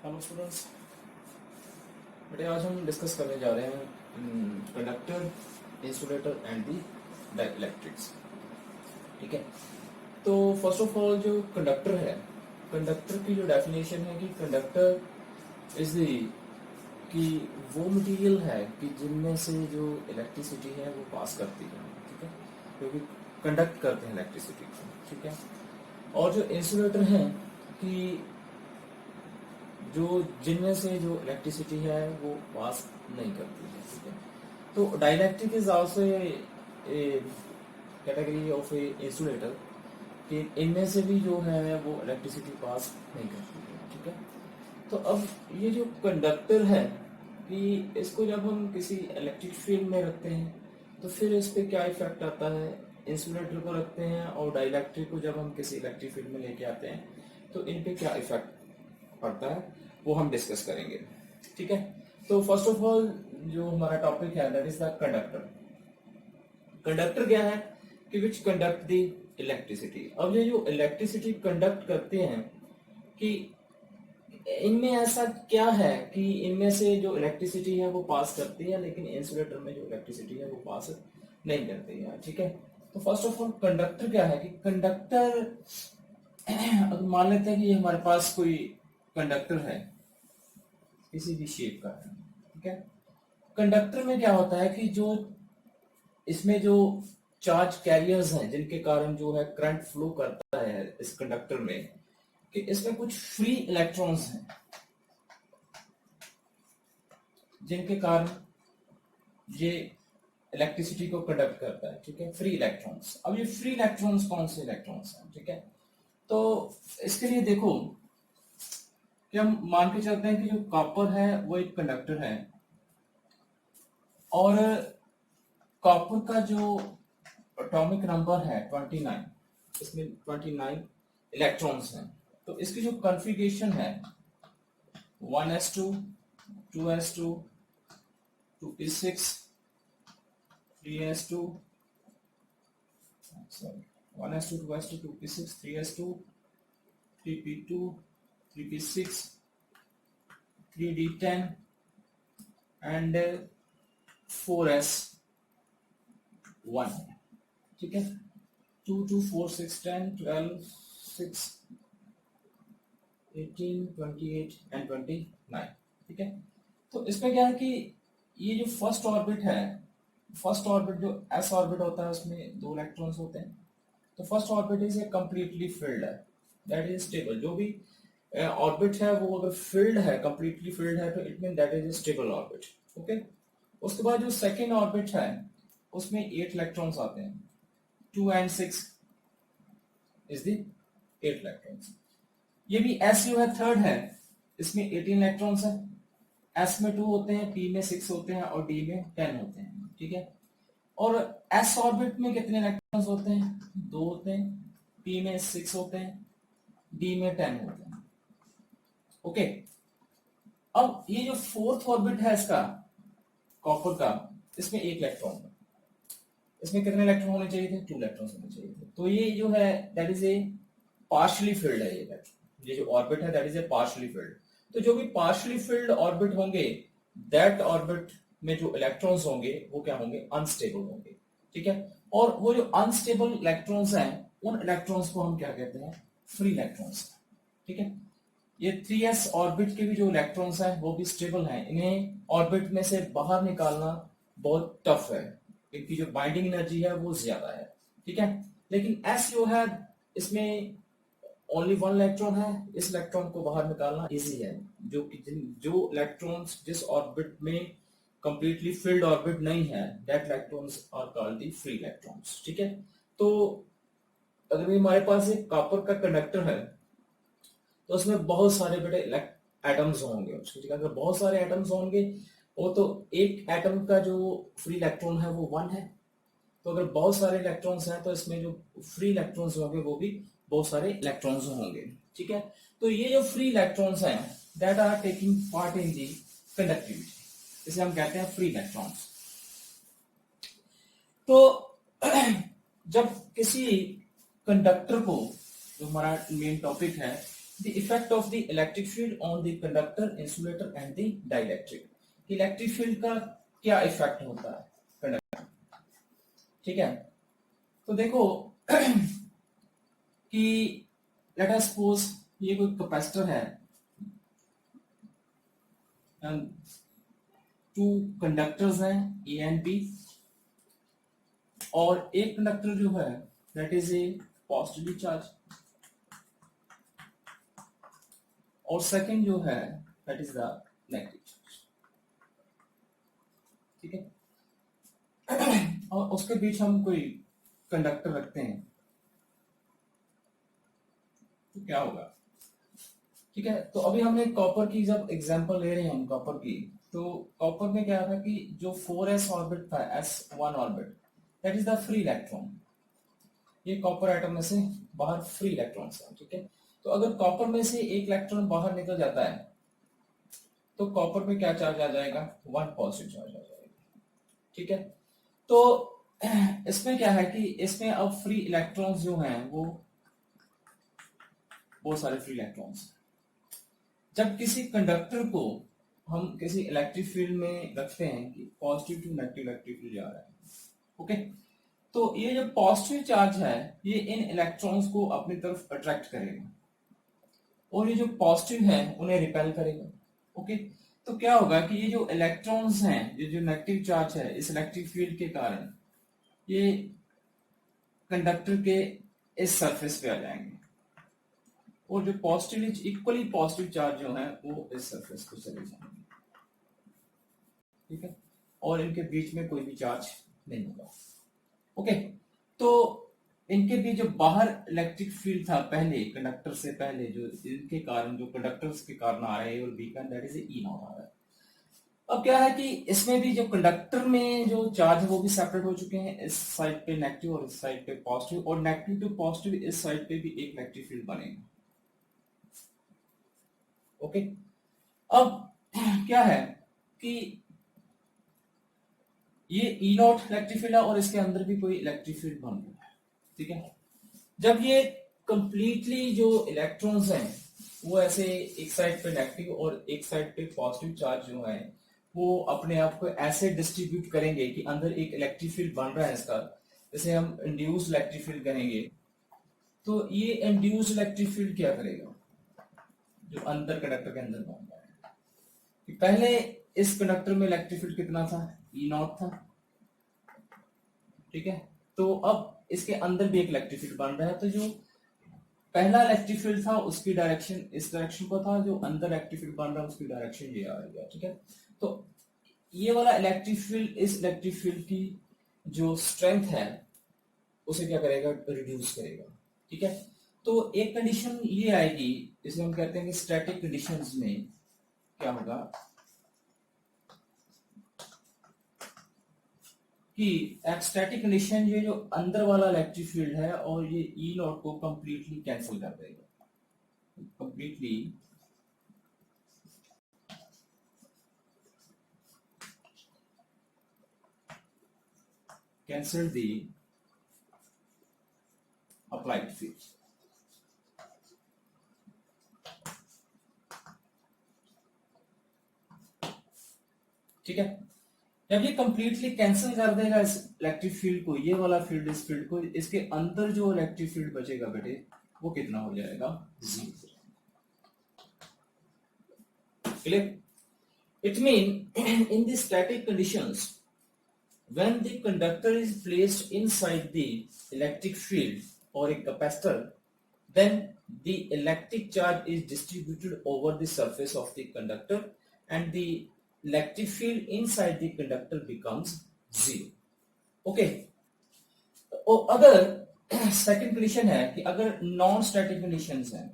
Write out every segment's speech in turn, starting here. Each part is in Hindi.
हेलो स्टूडेंट्स, बेटे आज हम डिस्कस करने जा रहे हैं conductor, insulator and the dielectrics. ठीक है, तो फर्स्ट ऑफ ऑल जो कंडक्टर है, कंडक्टर की जो डेफिनेशन है कि कंडक्टर इज दी कि वो मटेरियल है कि जिनमें से जो इलेक्ट्रिसिटी है वो पास करती है। ठीक है, क्योंकि कंडक्ट करते हैं इलेक्ट्रिसिटी को। ठीक है, और जो इंसुलेटर है कि जो जिनमें से जो इलेक्ट्रिसिटी है वो पास नहीं करती है। ठीक है, तो dielectric is also A category of A insulator कि इनमें से भी जो है वो इलेक्ट्रिसिटी पास नहीं करती है। ठीक है, तो अब ये जो कंडक्टर है कि इसको जब हम किसी इलेक्ट्रिक फील्ड में रखते हैं तो फिर इस पे क्या इफेक्ट आता है। इंसुलेटर को रखते हैं और डाइलेक्ट्रिक को जब हम किसी इलेक्ट्रिक फील्ड में लेके आते हैं तो इन पे क्या इफेक्ट पड़ता है वो हम डिस्कस करेंगे। ठीक है, तो फर्स्ट ऑफ ऑल जो हमारा टॉपिक है that is the conductor. Conductor क्या है कि विच कंडक्ट द इलेक्ट्रिसिटी। अब ये जो इलेक्ट्रिसिटी कंडक्ट करते हैं कि इनमें ऐसा क्या है कि इनमें से जो इलेक्ट्रिसिटी है वो पास करती है, लेकिन इंसुलेटर में जो इलेक्ट्रिसिटी है वो पास नहीं करती है। ठीक है, तो फर्स्ट ऑफ ऑल कंडक्टर क्या है कि कंडक्टर अगर मान लेते हैं कि हमारे पास कोई कंडक्टर है किसी भी शेप का है। ठीक है, कंडक्टर में क्या होता है कि जो इसमें जो चार्ज कैरियर्स हैं जिनके कारण जो है करंट फ्लो करता है इस कंडक्टर में, कि इसमें कुछ फ्री इलेक्ट्रॉन्स हैं जिनके कारण ये इलेक्ट्रिसिटी को कंडक्ट करता है। ठीक है, फ्री इलेक्ट्रॉन्स। अब ये फ्री इलेक्ट्रॉन्स कौन से इलेक्ट्रॉन्स हैं? ठीक है, तो इसके लिए देखो कि हम मान के चलते हैं कि जो कॉपर है वो एक कंडक्टर है और कॉपर का जो एटॉमिक नंबर है 29, इसमें 29 इलेक्ट्रॉन्स हैं। तो इसकी जो कॉन्फ़िगरेशन है 1s2 2s2 2p6 3s2 sorry 1s2 2s2 2p6 3s2 3p2 3p6 3d10 and 4s1 है। ठीक है, 2 2 4 6 10 12 6 18 28 एंड 29। ठीक है, तो इसमें क्या है कि ये जो फर्स्ट ऑर्बिट है, फर्स्ट ऑर्बिट जो एस ऑर्बिट होता है उसमें दो इलेक्ट्रॉन्स होते हैं। तो first orbit is a completely filled है, दैट इज स्टेबल। जो भी ऑर्बिट है वो अगर फिल्ड है, कंप्लीटली फिल्ड है, तो it mean that is a stable orbit. Okay, उसके बाद जो सेकेंड ऑर्बिट है उसमें 8 इलेक्ट्रॉन्स आते हैं, 2 and 6 इज द 8 इलेक्ट्रॉन्स। ये भी एस जो है थर्ड है, इसमें 18 इलेक्ट्रॉन्स है। एस में 2 होते हैं, पी में 6 होते हैं और डी में 10 होते हैं। ठीक है, और एस ऑर्बिट में कितने इलेक्ट्रॉन्स होते हैं? 2 होते हैं, पी में 6 होते हैं, डी में 10 होते हैं। ओके, अब ये जो फोर्थ ऑर्बिट है इसका कॉपर का, इसमें 1 इलेक्ट्रॉन है। इसमें कितने इलेक्ट्रॉन होने चाहिए थे? 2 इलेक्ट्रॉन होने चाहिए थे। तो ये जो है that is a partially field है। ये जो ऑर्बिट है that is a partially field. तो जो भी पार्शियली फिल्ड ऑर्बिट होंगे, दैट ऑर्बिट में जो इलेक्ट्रॉन्स होंगे वो क्या होंगे? अनस्टेबल होंगे। ठीक है, और वो जो अनस्टेबल इलेक्ट्रॉन्स हैं उन इलेक्ट्रॉन्स को हम क्या कहते हैं? Free electrons. ठीक है, ये 3s ऑर्बिट के भी जो इलेक्ट्रॉन्स हैं वो भी स्टेबल हैं। इन्हें ऑर्बिट में से बाहर निकालना बहुत टफ है, इनकी जो बाइंडिंग एनर्जी है वो ज्यादा है। ठीक है, लेकिन s जो है इसमें ओनली 1 इलेक्ट्रॉन है, इस इलेक्ट्रॉन को बाहर निकालना इजी है। जो इलेक्ट्रॉन्स जिस ऑर्बिट में कंप्लीटली फिल्ड ऑर्बिट नहीं है, that electrons are called the free electrons. ठीक है, तो अगर हमारे पास एक कॉपर का कंडक्टर है तो उसमें बहुत सारे बड़े एटम्स होंगे उसके। ठीक है, अगर बहुत सारे एटम्स होंगे वो तो एक एटम का जो फ्री इलेक्ट्रॉन है वो 1 है। तो अगर बहुत सारे इलेक्ट्रॉन्स हैं तो इसमें जो फ्री इलेक्ट्रॉन्स होंगे वो भी बहुत सारे इलेक्ट्रॉन्स होंगे। ठीक है, तो ये जो फ्री इलेक्ट्रॉन्स हैं that are taking part in the conductivity, इसे हम कहते हैं फ्री इलेक्ट्रॉन्स। तो जब किसी कंडक्टर को, जो हमारा मेन टॉपिक है, the effect of the electric field on the conductor, insulator and the dielectric. Electric field का क्या इफेक्ट होता है कंडक्टर, ठीक है। तो देखो कि लेट अस सपोज ये कोई कैपेसिटर है, टू कंडक्टर्स हैं ए एंड बी, और एक कंडक्टर जो है that is a positively charge, और सेकंड जो है that is the negative charge, ठीक है। और उसके बीच हम कोई कंडक्टर रखते हैं तो क्या होगा, ठीक है। तो अभी हमने कॉपर की जब एग्जांपल ले रहे हैं हम कॉपर की, तो कॉपर में क्या था कि जो 4s ऑर्बिट था, s1 orbit, that is the free electron. ये कॉपर एटम में से बाहर फ्री इलेक्ट्रॉन्स है, ठीक है। तो अगर कॉपर में से एक इलेक्ट्रॉन बाहर निकल जाता है तो कॉपर पे क्या चार्ज आ जाएगा, 1 पॉजिटिव चार्ज आ जाएगा, ठीक है। तो इसमें क्या है कि इसमें अब फ्री इलेक्ट्रॉन्स जो हैं वो बहुत सारे फ्री इलेक्ट्रॉन्स। जब किसी कंडक्टर को हम किसी इलेक्ट्रिक फील्ड में रखते हैं कि positive to negative electric field जा रहा है, ओके, तो ये जो पॉजिटिव चार्ज है ये इन इलेक्ट्रॉन्स को अपनी तरफ अट्रैक्ट करेगा, और ये जो पॉजिटिव है उन्हें रिपेल करेगा, ओके। तो क्या होगा कि ये जो इलेक्ट्रॉन्स हैं, ये जो नेगेटिव चार्ज है, इस इलेक्ट्रिक फील्ड के कारण ये कंडक्टर के इस सरफेस पे आ जाएंगे, और जो पॉजिटिव इक्वली पॉजिटिव चार्ज जो है वो इस सरफेस पे चले जाएंगे, ठीक है, और इनके बीच में कोई भी चार्ज नहीं होगा, ओके। तो इनके बीच जो बाहर इलेक्ट्रिक फील्ड था पहले कंडक्टर से पहले, जो इनके कारण जो कंडक्टर्स के कारण आ रहे हैं, और बी का दैट इज ई नॉट आ रहा है। अब क्या है कि इसमें भी जो कंडक्टर में जो चार्ज है वो भी सेपरेट हो चुके हैं, इस साइड पे नेगेटिव और इस साइड पे पॉजिटिव, और नेगेटिव टू पॉजिटिव इस साइड पे भी एक इलेक्ट्रिक फील्ड बनेगा, ओके। अब क्या है कि ये ई नॉट इलेक्ट्रिक फील्ड है और इसके अंदर भी कोई इलेक्ट्रिक फील्ड बन रहा है, ठीक है। जब ये कंप्लीटली जो इलेक्ट्रॉन्स हैं वो ऐसे एक साइड पे नेगेटिव और एक साइड पे पॉजिटिव चार्ज जो है वो अपने आप को ऐसे डिस्ट्रीब्यूट करेंगे कि अंदर एक इलेक्ट्रिक फील्ड बन रहा है इसका, जैसे हम इंड्यूस्ड इलेक्ट्रिक फील्ड करेंगे, तो ये इंड्यूस्ड इलेक्ट्रिक फील्ड क्या करेगा जो अंदर कंडक्टर के अंदर बन रहा है, कि पहले इस कंडक्टर में इलेक्ट्रिक फील्ड कितना था, ई नॉट था, ठीक है। तो अब इसके अंदर भी एक इलेक्ट्रिक फील्ड बन रहा है, तो जो पहला इलेक्ट्रिक फील्ड था उसकी डायरेक्शन इस डायरेक्शन को था, जो अंदर इलेक्ट्रिक फील्ड बन रहा है उसकी डायरेक्शन ये आ रही है, ठीक है। तो ये वाला इलेक्ट्रिक फील्ड इस इलेक्ट्रिक फील्ड की जो स्ट्रेंथ है उसे क्या करेगा, रिड्यूस करेगा, ठीक है। तो एक कंडीशन ये आएगी, इसे हम कहते हैं कि स्टैटिक कंडीशंस में क्या होगा कि स्टैटिक कंडीशन ये जो अंदर वाला इलेक्ट्रिक फील्ड है और ये ई नॉट को कंप्लीटली कैंसिल कर देगा, completely cancel the applied field, ठीक है। जब ये कंप्लीटली कैंसिल कर देगा इस इलेक्ट्रिक फील्ड को, ये वाला फील्ड इस फील्ड को, इसके अंदर जो इलेक्ट्रिक फील्ड बचेगा बेटे वो कितना हो जाएगा, zero. Clear? It mean in the static conditions when the conductor is placed inside the electric field or a capacitor, then the electric charge is distributed over the surface of the conductor and the electric field inside the conductor becomes zero, okay। और अगर सेकंड कंडीशन है कि अगर नॉन स्टैटिक कंडीशंस हैं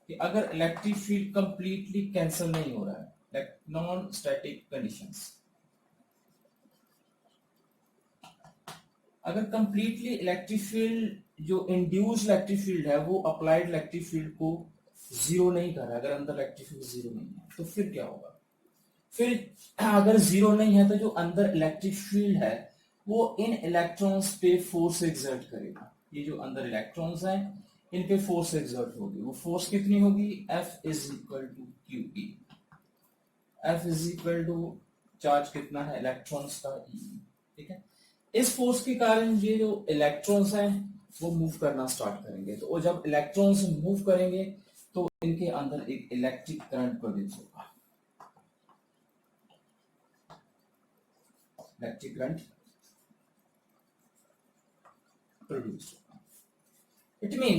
कि अगर इलेक्ट्रिक फील्ड कंप्लीटली कैंसिल नहीं हो रहा है, लाइक नॉन स्टैटिक कंडीशंस, अगर कंप्लीटली इलेक्ट्रिक फील्ड जो इंड्यूस्ड इलेक्ट्रिक फील्ड है वो अप्लाइड इलेक्ट्रिक फील्ड को जीरो नहीं कर रहा है, अगर अंदर इलेक्ट्रिक फील्ड जीरो नहीं है तो फिर क्या होगा, फिर अगर जीरो नहीं है तो जो अंदर इलेक्ट्रिक फील्ड है वो इन इलेक्ट्रॉन्स पे फोर्स एग्जर्ट करेगा, ये जो अंदर इलेक्ट्रॉन्स हैं इन पे फोर्स एक्सर्ट होगी। वो फोर्स कितनी होगी? F is equal to QE। F is equal to charge कितना है इलेक्ट्रॉन्स का E। ठीक है, इस फोर्स के कारण ये जो इलेक्ट्रॉन्स हैं वो मूव करना स्टार्ट करेंगे। तो वो जब इलेक्ट्रॉन्स मूव करेंगे तो इनके अंदर एक इलेक्ट्रिक करंट प्रोड्यूस होगा। इलेक्ट्रिक करंट प्रोड्यूस होगा। इट मीन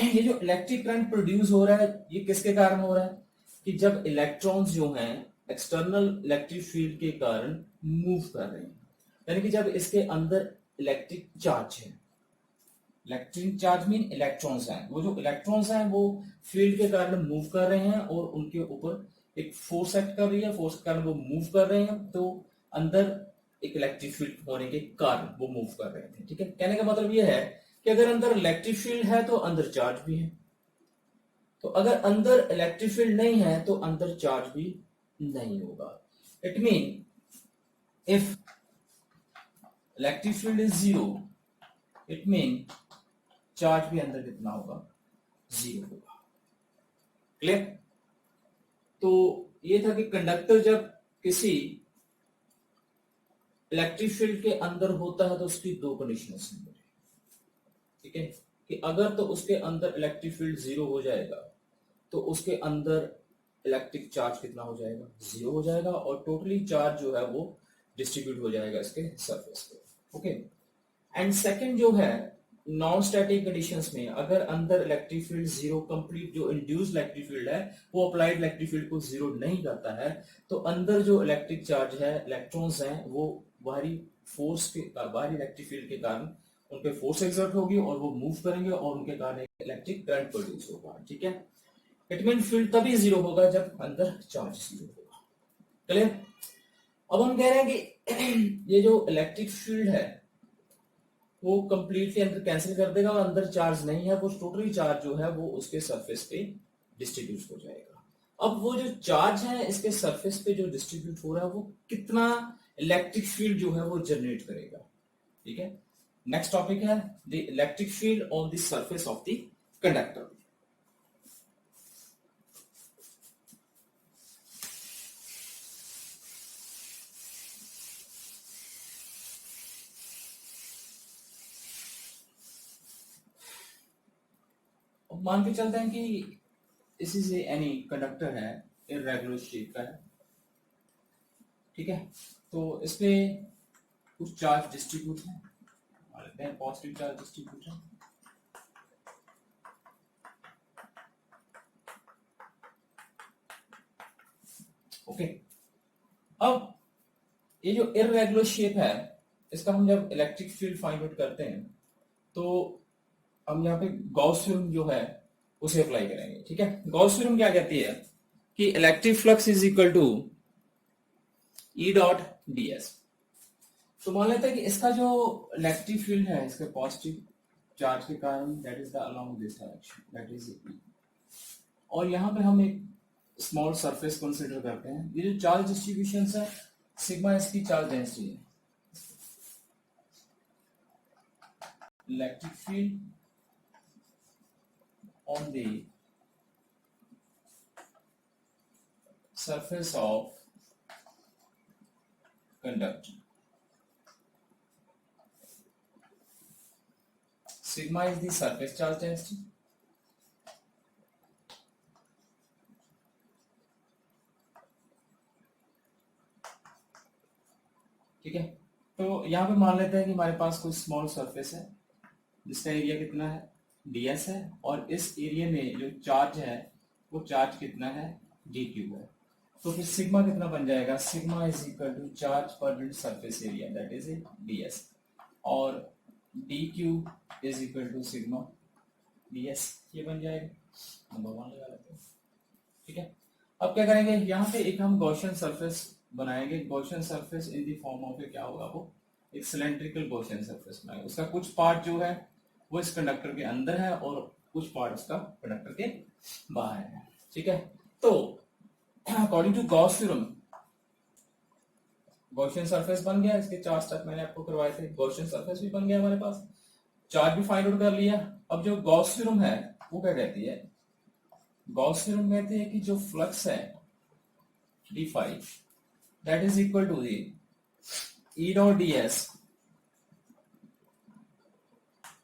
ये जो इलेक्ट्रिक करंट प्रोड्यूस हो रहा है ये किसके कारण हो रहा है? कि जब इलेक्ट्रॉन्स जो हैं एक्सटर्नल इलेक्ट्रिक फील्ड के कारण मूव कर रहे हैं, यानी कि जब इसके अंदर इलेक्ट्रिक चार्ज है। इलेक्ट्रिक चार्ज मीन इलेक्ट्रॉन्स हैं, वो जो इलेक्ट्रॉन्स हैं वो फील्ड के कारण मूव कर रहे हैं और उनके ऊपर एक फोर्स एक्ट कर रही है, फोर्स के कारण वो मूव कर रहे हैं। तो अंदर एक इलेक्ट्रिक फील्ड होने के कारण वो मूव कर रहे थे। ठीक है, कहने का मतलब ये है कि अगर अंदर इलेक्ट्रिक फील्ड है तो अंदर चार्ज भी है, तो अगर अंदर इलेक्ट्रिक फील्ड नहीं है तो अंदर चार्ज भी नहीं होगा। It mean if electric field is zero, it mean charge भी अंदर कितना होगा? जीरो होगा। क्लियर? तो ये था कि कंडक्टर जब किसी इलेक्ट्रिक फील्ड के अंदर होता है तो उसकी दो कंडीशंस हैं। ठीक है, कि अगर तो उसके अंदर इलेक्ट्रिक फील्ड जीरो हो जाएगा तो उसके अंदर इलेक्ट्रिक चार्ज कितना हो जाएगा? जीरो हो जाएगा, और टोटली चार्ज जो है वो डिस्ट्रीब्यूट हो जाएगा इसके सरफेस पे। ओके, एंड सेकंड जो है नॉन स्टैटिक कंडीशंस में अगर अंदर इलेक्ट्रिक फील्ड जीरो कंप्लीट जो इंड्यूस इलेक्ट्रिक फील्ड है वो अप्लाइड इलेक्ट्रिक फील्ड को जीरो नहीं करता है, तो अंदर जो इलेक्ट्रिक चार्ज है इलेक्ट्रॉन्स हैं वो बाहरी फोर्स के बाहरी इलेक्ट्रिक फील्ड के कारण उन पे फोर्स एक्सर्ट होगी और वो मूव करेंगे और उनके कारण इलेक्ट्रिक करंट प्रोड्यूस होगा। ठीक है, इट मीन फील्ड तभी जीरो होगा जब अंदर चार्ज जीरो होगा। क्लियर? अब हम कह रहे हैं कि ये जो इलेक्ट्रिक फील्ड है वो कंप्लीटली अंदर कैंसिल कर देगा और अंदर चार्ज नहीं है, वो टोटली चार्ज जो है वो उसके सरफेस पे डिस्ट्रीब्यूट हो जाएगा। अब वो जो चार्ज है इसके सरफेस पे जो डिस्ट्रीब्यूट हो रहा है वो कितना इलेक्ट्रिक फील्ड जो है वो जनरेट करेगा। ठीक है, नेक्स्ट टॉपिक है the electric field on the surface of the conductor. मान के चलते हैं कि इसी से एनी कंडक्टर है इररेगुलर शेप का है। ठीक है, तो इस पे कुछ चार्ज डिस्ट्रीब्यूट है, मान लेते हैं पॉजिटिव चार्ज डिस्ट्रीब्यूट है। ओके, अब ये जो इररेगुलर शेप है इसका हम जब इलेक्ट्रिक फील्ड फाइंड आउट करते हैं तो हम यहाँ पे गॉस थ्योरम जो है उसे अप्लाई करेंगे। ठीक है, गॉस थ्योरम क्या कहती है कि electric flux is equal to E dot D S. तो मान लेते हैं कि इसका जो इलेक्ट्रिक फील्ड है इसके पॉजिटिव चार्ज के कारण that is the along this direction that is E, और यहाँ पे हम एक स्मॉल सरफेस कंसीडर करते हैं। ये जो चार्ज डिस्ट्रीब्यूशन है सिग्मा इसकी चार्ज डेंसिटी है। Electric field on the surface of conductor, sigma is the surface charge density, ठीक है। तो यहाँ पे मान लेते हैं कि हमारे पास कोई स्मॉल सरफेस है जिसका एरिया कितना है ds है, और इस एरिया में जो चार्ज है वो चार्ज कितना है dq है। तो फिर सिग्मा कितना बन जाएगा? Sigma is equal to charge पर unit surface area that is ds, और dq is equal to sigma ds, ये बन जाएगा। नंबर 1 लगा लेते हैं। ठीक है, अब क्या करेंगे यहाँ पे एक हम गॉसियन सरफेस बनाएंगे। Gaussian surface in the form of क्या होगा? वो एक सिलेंड्रिकल गॉसियन सरफेस बनाएंगे। उसका कुछ पार्ट जो है वो इस कंडक्टर के अंदर है और कुछ पार्ट उसका कंडक्टर के बाहर है। ठीक है, तो according to Gauss theorem Gaussian surface बन गया। इसके 4 स्टेप मैंने आपको करवाए थे। गॉसियन सरफेस भी बन गया हमारे पास, चार्ज भी फाइंड आउट कर लिया। अब जो गॉस थ्योरम है वो क्या कहती है, गॉस थ्योरम कहती है कि जो फ्लक्स है D phi that is equal to the E dot D S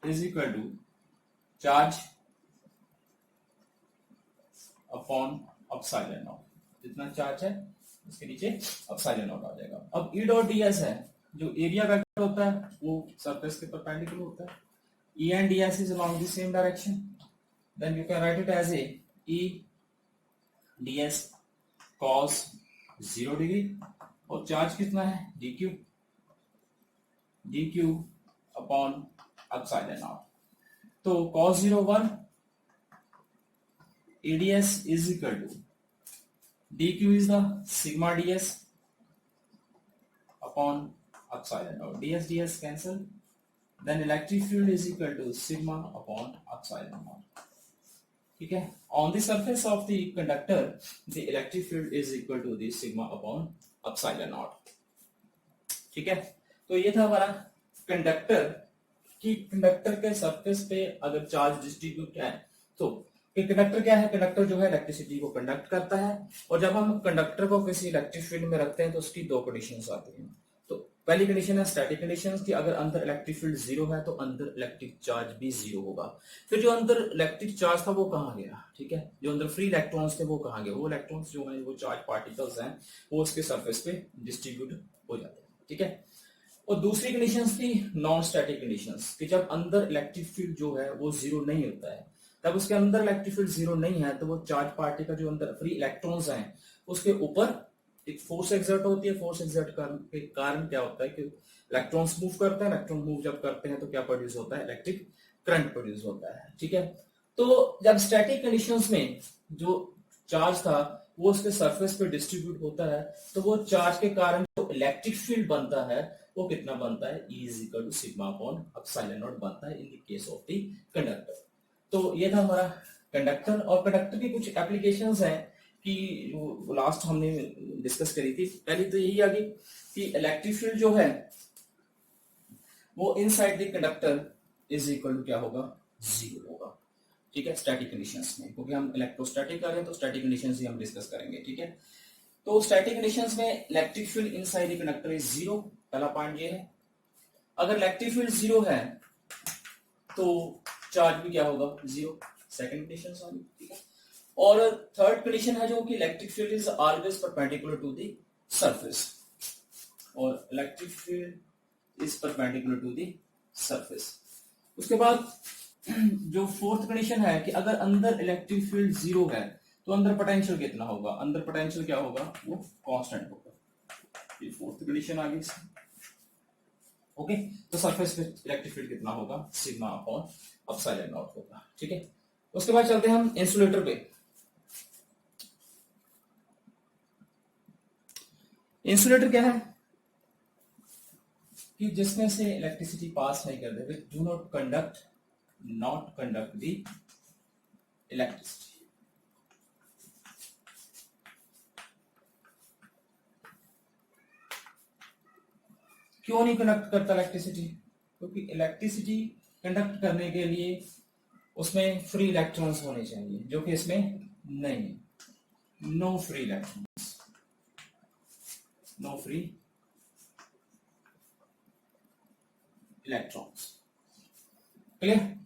is equal to charge upon epsilon naught, जितना चार्ज है उसके नीचे अपसाइलन नॉट आ जाएगा। अब ई डॉट डी एस है जो एरिया वेक्टर होता है वो सरफेस के परपेंडिकुलर होता है, E and D S is along the same direction, then you can write it as a E D S cos 0 degree, और चार्ज कितना है D Q upon epsilon naught. तो cos 0 1 ADS is equal to dq is the sigma ds upon epsilon naught, ds cancel, then electric field is equal to sigma upon epsilon naught, ठीक है। on the surface of the conductor the electric field is equal to the sigma upon epsilon naught, ठीक है। तो ये था हमारा कंडक्टर कि कंडक्टर के सरफेस पे अगर चार्ज डिस्ट्रीब्यूट है तो कंडक्टर क्या है, कंडक्टर जो है इलेक्ट्रिसिटी को कंडक्ट करता है, और जब हम कंडक्टर को किसी इलेक्ट्रिक फील्ड में रखते हैं तो उसकी दो कंडीशंस आती हैं। तो पहली कंडीशन है स्टैटिक कंडीशंस कि अगर अंदर इलेक्ट्रिक फील्ड 0 है तो अंदर इलेक्ट्रिक चार्ज भी 0 होगा। फिर जो अंदर इलेक्ट्रिक चार्ज था वो कहाँ गया, ठीक है, जो अंदर फ्री इलेक्ट्रॉन्स थे वो कहाँ गए, वो इलेक्ट्रॉन्स जो है वो चार्ज पार्टिकल्स हैं वो उसके सरफेस पे डिस्ट्रीब्यूट हो जाते हैं, ठीक है। और दूसरी कंडीशंस थी नॉन स्टैटिक कंडीशंस कि जब अंदर इलेक्ट्रिक फील्ड जो है वो 0 नहीं होता है, तब उसके अंदर इलेक्ट्रिक फील्ड 0 नहीं है तो वो चार्ज पार्टिकल जो अंदर फ्री इलेक्ट्रॉन्स हैं उसके ऊपर एक फोर्स एक्सर्ट होती है। फोर्स एक्सर्ट के कारण क्या होता है कि इलेक्ट्रॉन्स मूव करते हैं, इलेक्ट्रॉन मूव जब करते हैं तो क्या प्रोड्यूस होता है, इलेक्ट्रिक करंट प्रोड्यूस होता है, ठीक है। तो जब स्टैटिक कंडीशंस में जो चार्ज था वो उसके सरफेस पे डिस्ट्रीब्यूट होता है तो वो चार्ज के कारण जो इलेक्ट्रिक फील्ड बनता है वो कितना बनता है, E is equal to sigma upon epsilon naught बनता है in the case of the conductor. तो ये था हमारा कंडक्टर, और कंडक्टर की कुछ एप्लीकेशंस हैं कि वो लास्ट हमने डिस्कस करी थी। पहली तो यही आ गई कि इलेक्ट्रिक फील्ड जो है वो inside the conductor is equal to क्या होगा, 0 होगा, ठीक है, स्टैटिक कंडीशंस में, क्योंकि हम इलेक्ट्रोस्टैटिक कर रहे हैं तो स्टैटिक कंडीशंस ही हम डिस्कस करेंगे, ठीक है। तो स्टैटिक कंडीशंस में electric field inside the conductor is 0, पहला पॉइंट ये है। अगर इलेक्ट्रिक फील्ड 0 है तो चार्ज भी क्या होगा, 0, सेकंड कंडीशन सॉरी, ठीक है। और थर्ड कंडीशन है जो कि electric field is always perpendicular to the surface, और electric field is perpendicular to the surface. उसके बाद जो फोर्थ कंडीशन है कि अगर अंदर इलेक्ट्रिक फील्ड 0 है तो अंदर पोटेंशियल कितना होगा, अंदर पोटेंशियल क्या होगा, वो कांस्टेंट होगा। ये फोर्थ कंडीशन आ गई इसमें, ओके। तो सरफेस पे इलेक्ट्रिक फील्ड कितना होगा, सिग्मा अपॉन एप्सिलॉन नॉट होगा, ठीक है। उसके बाद चलते हैं हम इंसुलेटर पे। इंसुलेटर क्या है कि जिसमें से इलेक्ट्रिसिटी पास नहीं कर देते, do not conduct the electricity. क्यों नहीं कंडक्ट करता इलेक्ट्रिसिटी, क्योंकि इलेक्ट्रिसिटी कंडक्ट करने के लिए उसमें फ्री इलेक्ट्रॉन्स होने चाहिए जो कि इसमें नहीं है, no free electrons, no free electrons, clear.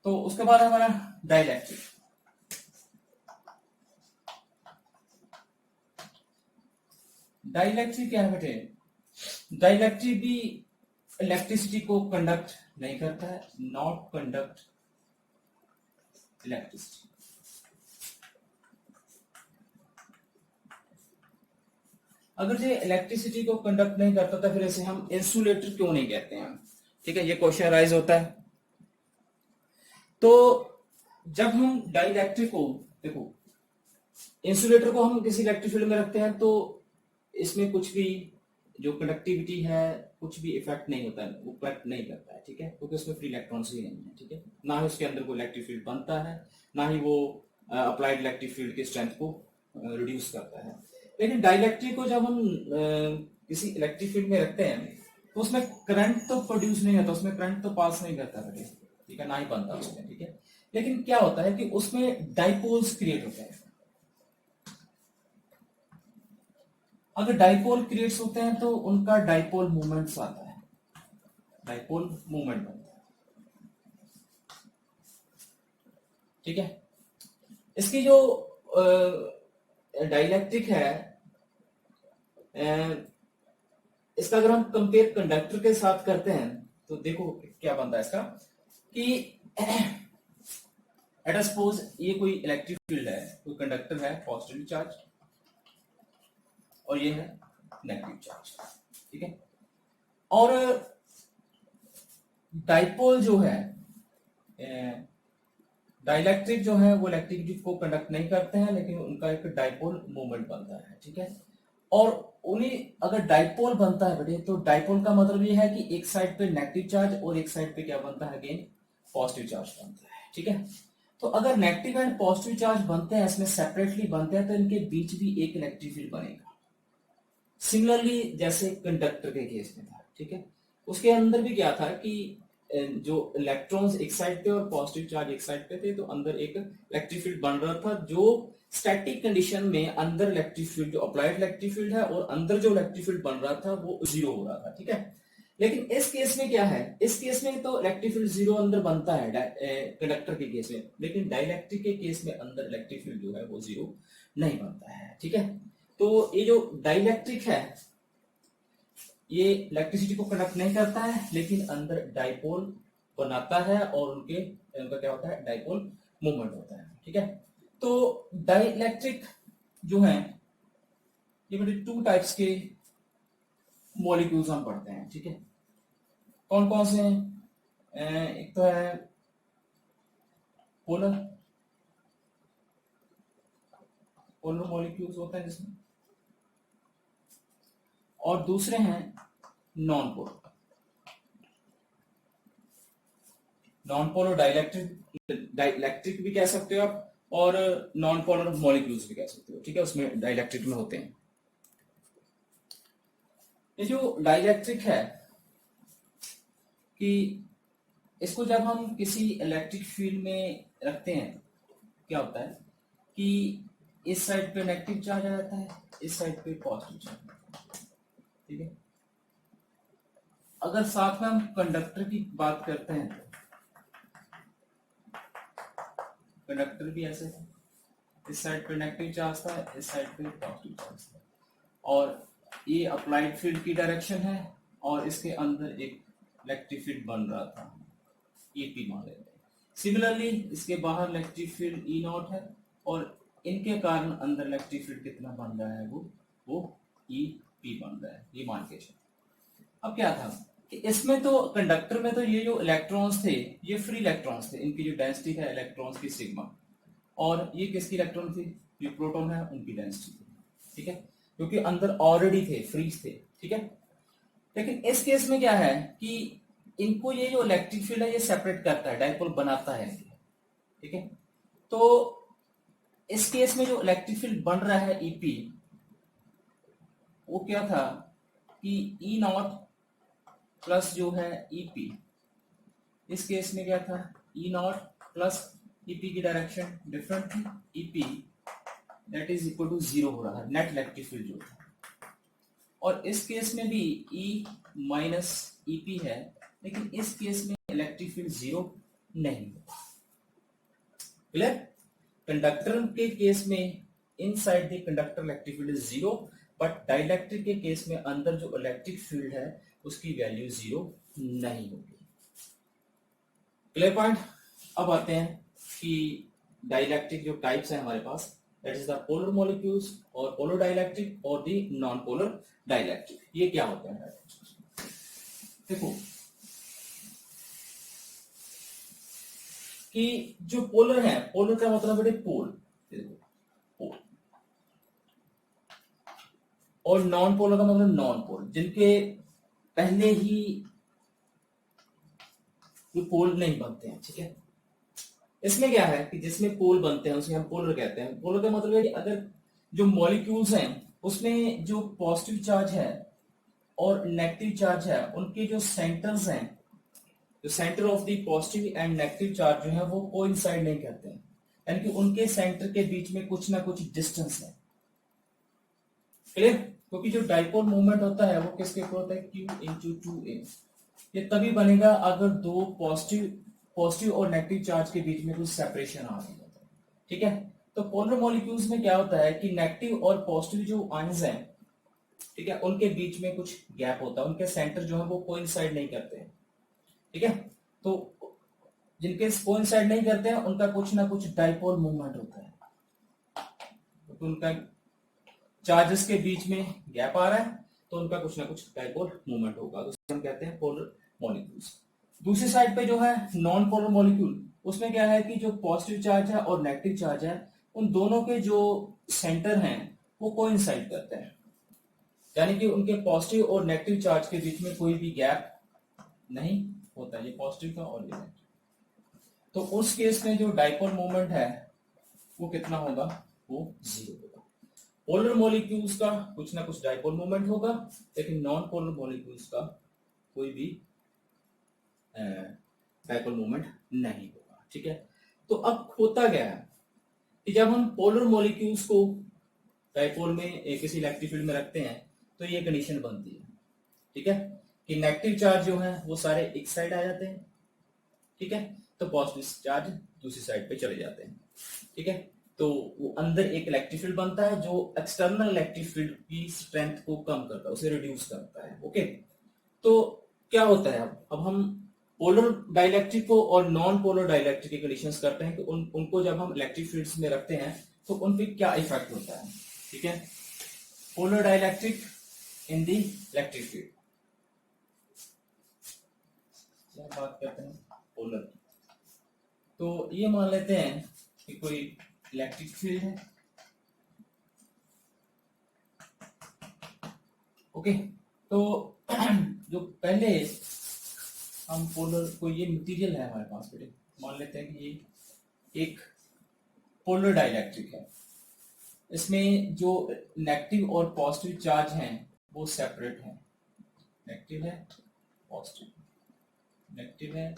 तो उसके बाद हमारा डाइलेक्ट्रिक। डाइलेक्ट्रिक क्या है बेटे, डाइलेक्ट्रिक भी इलेक्ट्रिसिटी को कंडक्ट नहीं करता है, नॉट कंडक्ट इलेक्ट्रिसिटी। अगर ये इलेक्ट्रिसिटी को कंडक्ट नहीं करता तो फिर इसे हम इंसुलेटर क्यों नहीं कहते हैं, ठीक है, ये क्वेश्चन राइज होता है। तो जब हम डाइलेक्ट्रिक को, देखो इंसुलेटर को हम किसी इलेक्ट्रिक फील्ड में रखते हैं तो इसमें कुछ भी जो कंडक्टिविटी है कुछ भी इफेक्ट नहीं होता है, वो इफेक्ट नहीं करता है, ठीक है, क्योंकि उसमें फ्री इलेक्ट्रॉन्स ही नहीं है, ठीक है, ना ही उसके अंदर कोई इलेक्ट्रिक फील्ड बनता है, ना ही वो अप्लाइड इलेक्ट्रिक फील्ड की स्ट्रेंथ को रिड्यूस करता है। लेकिन डाइलेक्ट्रिक को जब हम किसी इलेक्ट्रिक फील्ड में रखते हैं तो उसमें करंट तो प्रोड्यूस नहीं होता, उसमें करंट तो पास नहीं करता, ठीक है, ना ही बनता उसमें, ठीक है। लेकिन क्या होता है कि उसमें डाइपोल्स क्रिएट होते हैं। अगर डाइपोल क्रिएट्स होते हैं तो उनका डाइपोल मूवमेंट्स आता है, डाइपोल मूवमेंट बनता है। ठीक है, इसकी जो डाइलेक्ट्रिक है, इसका अगर हम कंपेयर कंडक्टर के साथ करते हैं तो देखो क्या बनता है इसका कि लेट अस सपोज ये कोई इलेक्ट्रिक फील्ड है, कोई कंडक्टर है पॉजिटिव चार्ज और ये है नेगेटिव चार्ज। ठीक है, और डाइपोल जो है, डाइलेक्ट्रिक जो है वो इलेक्ट्रिसिटी को कंडक्ट नहीं करते हैं, लेकिन उनका एक डाइपोल मूवमेंट बनता है। ठीक है, और उन्हें अगर डाइपोल बनता है बेटे, तो डाइपोल का मतलब ये है कि एक साइड पे नेगेटिव चार्ज और एक साइड पे क्या बनता है, अगेन पॉजिटिव चार्ज बनता है। ठीक है, तो अगर नेगेटिव एंड पॉजिटिव चार्ज बनते हैं, इसमें सेपरेटली बनते हैं, तो इनके बीच भी एक इलेक्ट्रिक फील्ड बनेगा। सिमिलरली जैसे कंडक्टर के केस में था। ठीक है, उसके अंदर भी क्या था कि जो इलेक्ट्रॉन्स एक साइड पे और पॉजिटिव चार्ज एक साइड पे थे, तो अंदर एक इलेक्ट्रिक फील्ड बन रहा था, जो स्टैटिक कंडीशन में अंदर इलेक्ट्रिक फील्ड जो अप्लाइड इलेक्ट्रिक फील्ड है और अंदर जो इलेक्ट्रिक फील्ड बन रहा था वो जीरो हो रहा था। ठीक है, लेकिन इस केस में क्या है, इस केस में तो इलेक्ट्रिक फील्ड जीरो अंदर बनता है कंडक्टर के केस में, लेकिन डाइलेक्ट्रिक के केस में अंदर इलेक्ट्रिक फील्ड जो है वो जीरो नहीं बनता है। ठीक है, तो ये जो डाइलेक्ट्रिक है ये इलेक्ट्रिसिटी को कंडक्ट नहीं करता है, लेकिन अंदर डाइपोल बनाता है और उनका क्या होता है, डाइपोल मूवमेंट होता है। ठीक है, तो डाइलेक्ट्रिक जो है ये बड़े टू टाइप्स के मॉलिक्यूल्स हम पढ़ते हैं। ठीक है, कौन कौन से हैं? एक तो है पोलर मॉलिक्यूल्स होते हैं जिसमें, और दूसरे हैं नॉन पोलर डाइलेक्ट्रिक भी कह सकते हो आप, और नॉन पोलर मॉलिक्यूल्स भी कह सकते हो। ठीक है, उसमें डाइलेक्ट्रिक में होते हैं। ये जो डाइलेक्ट्रिक है कि इसको जब हम किसी इलेक्ट्रिक फील्ड में रखते हैं, क्या होता है कि इस साइड पे नेगेटिव चार्ज आ जाता है, इस साइड पे पॉजिटिव चार्ज। ठीक है, अगर साथ में हम कंडक्टर की बात करते हैं तो कंडक्टर भी ऐसे है, इस साइड पे नेगेटिव चार्ज था, इस साइड पे पॉजिटिव चार्ज था, और ये अप्लाइड फील्ड की डायरेक्शन है और इसके अंदर एक इलेक्ट्रिक फील्ड बन रहा था, ये पी मान लेते हैं। सिमिलरली इसके बाहर इलेक्ट्रिक फील्ड ई नॉट है और इनके कारण अंदर इलेक्ट्रिक फील्ड कितना बन रहा है, वो ई पी बन रहा है, ये मान के चलो। अब क्या था कि इसमें तो कंडक्टर में तो ये जो इलेक्ट्रॉन्स थे ये फ्री इलेक्ट्रॉन्स थे, इनकी जो डेंसिटी है इलेक्ट्रॉन्स की सिग्मा, और ये किसकी इलेक्ट्रॉन थी, जो प्रोटॉन है उनकी डेंसिटी थी। ठीक है, क्योंकि अंदर ऑलरेडी थे, फ्रीज थे। ठीक है, लेकिन इस केस में क्या है कि इनको ये जो इलेक्ट्रिक फील्ड है ये सेपरेट करता है, डाइपोल बनाता है। ठीक है, तो इस केस में जो इलेक्ट्रिक फील्ड बन रहा है ईपी, वो क्या था कि ई नॉट प्लस जो है ईपी, इस केस में क्या था, ई नॉट प्लस ईपी की डायरेक्शन डिफरेंट थी, EP that is equal to zero हो रहा है, नेट इलेक्ट्रिक फील्ड जो था। और इस केस में भी ई माइनस ईपी है, लेकिन इस केस में इलेक्ट्रिक फील्ड जीरो नहीं होता। क्लियर? कंडक्टर के केस में inside the conductor electric field is zero, but dielectric के केस में अंदर जो इलेक्ट्रिक फील्ड है उसकी वैल्यू जीरो नहीं होगी। Clear point? अब आते हैं कि डाइलेक्ट्रिक जो टाइप्स है हमारे पास, that is the polar molecules और पोलर डाइलेक्ट्रिक और द नॉन पोलर डाइलेक्ट्रिक। ये क्या होते हैं? देखो कि जो पोलर है, पोलर का मतलब है पोल, पोल, और नॉन पोलर का मतलब नॉन पोल, जिनके पहले ही ये पोल नहीं बनते हैं। ठीक है, इसमें क्या है कि जिसमें पोल बनते हैं उसे हम पोलर कहते हैं। पोलर का मतलब है कि अगर जो मॉलिक्यूल्स हैं उसमें जो पॉजिटिव चार्ज है और नेगेटिव चार्ज है, उनके जो सेंटर्स हैं जो centre of the positive and negative charge जो है वो कोइंसाइड नहीं करते हैं, यानी कि उनके सेंटर के बीच में कुछ ना कुछ डिस्टेंस है। क्लियर? क्योंकि जो डाइपोल मूवमेंट होता है वो किसके ऊपर होता है, Q इंटू 2a। ये तभी बनेगा अगर दो पॉजिटिव और नेगेटिव चार्ज के बीच में कुछ सेपरेशन आ रही है। ठीक है, तो पोलर मॉलिक्यूल्स में क्या होता है कि नेगेटिव और पॉजिटिव जो आयंस हैं, ठीक है, उनके बीच में कुछ गैप होता है, उनके सेंटर जो है वो कोइंसाइड नहीं करते हैं। ठीक है, तो जिनके कोइंसाइड नहीं करते हैं उनका कुछ ना कुछ डाइपोल मूवमेंट होता है, तो उनका चार्जेस के बीच में गैप आ रहा है तो उनका कुछ ना कुछ डाइपोल मूवमेंट होगा, तो हम कहते हैं पोलर मॉलिक्यूल्स। दूसरी साइड पे जो है नॉन पोलर मॉलिक्यूल, उसमें क्या है कि जो पॉजिटिव चार्ज है और नेगेटिव चार्ज है उन दोनों के जो सेंटर हैं वो कोइंसाइड करते हैं, यानी कि उनके पॉजिटिव और नेगेटिव चार्ज के बीच में कोई भी गैप नहीं होता, ये पॉजिटिव का और ये नेगेटिव। तो उस केस में जो डाइपोल मोमेंट है वो कितना होगा, वो 0 होगा। पोलर मॉलिक्यूल्स का कुछ ना कुछ डाइपोल मोमेंट होगा, लेकिन नॉन पोलर मॉलिक्यूल्स का कोई भी डाइपोल मोमेंट नहीं होगा। ठीक है, तो अब होता क्या है कि जब हम पोलर मॉलिक्यूल्स को डाइपोल में किसी इलेक्ट्रिक फील्ड में रखते हैं तो ये कंडीशन बनती है। ठीक है, कि नेगेटिव चार्ज जो है वो सारे एक साइड आ जाते हैं, ठीक है, तो पॉजिटिव चार्ज दूसरी साइड पे चले जाते हैं। ठीक है, तो वो अंदर एक इलेक्ट्रिक फील्ड बनता है जो एक्सटर्नल इलेक्ट्रिक फील्ड की स्ट्रेंथ को कम करता है, उसे रिड्यूस करता है। ओके, तो क्या होता है, अब हम पोलर डाइलेक्ट्रिक को और नॉन पोलर डाइलेक्ट्रिक की कंडीशंस करते हैं कि उनको जब हम इलेक्ट्रिक फील्ड्स में रखते हैं तो उन पे क्या इफेक्ट होता है। ठीक है, polar dielectric in the electric field, क्या बात करते हैं पोलर, तो ये मान लेते हैं कि कोई इलेक्ट्रिक फील्ड है। ओके, तो जो पहले हम पोलर को, ये मटेरियल है हमारे पास, बेटे मान लेते हैं कि ये एक पोलर डाइलेक्ट्रिक है, इसमें जो नेगेटिव और पॉजिटिव चार्ज हैं वो सेपरेट हैं, नेगेटिव है पॉजिटिव, नेगेटिव है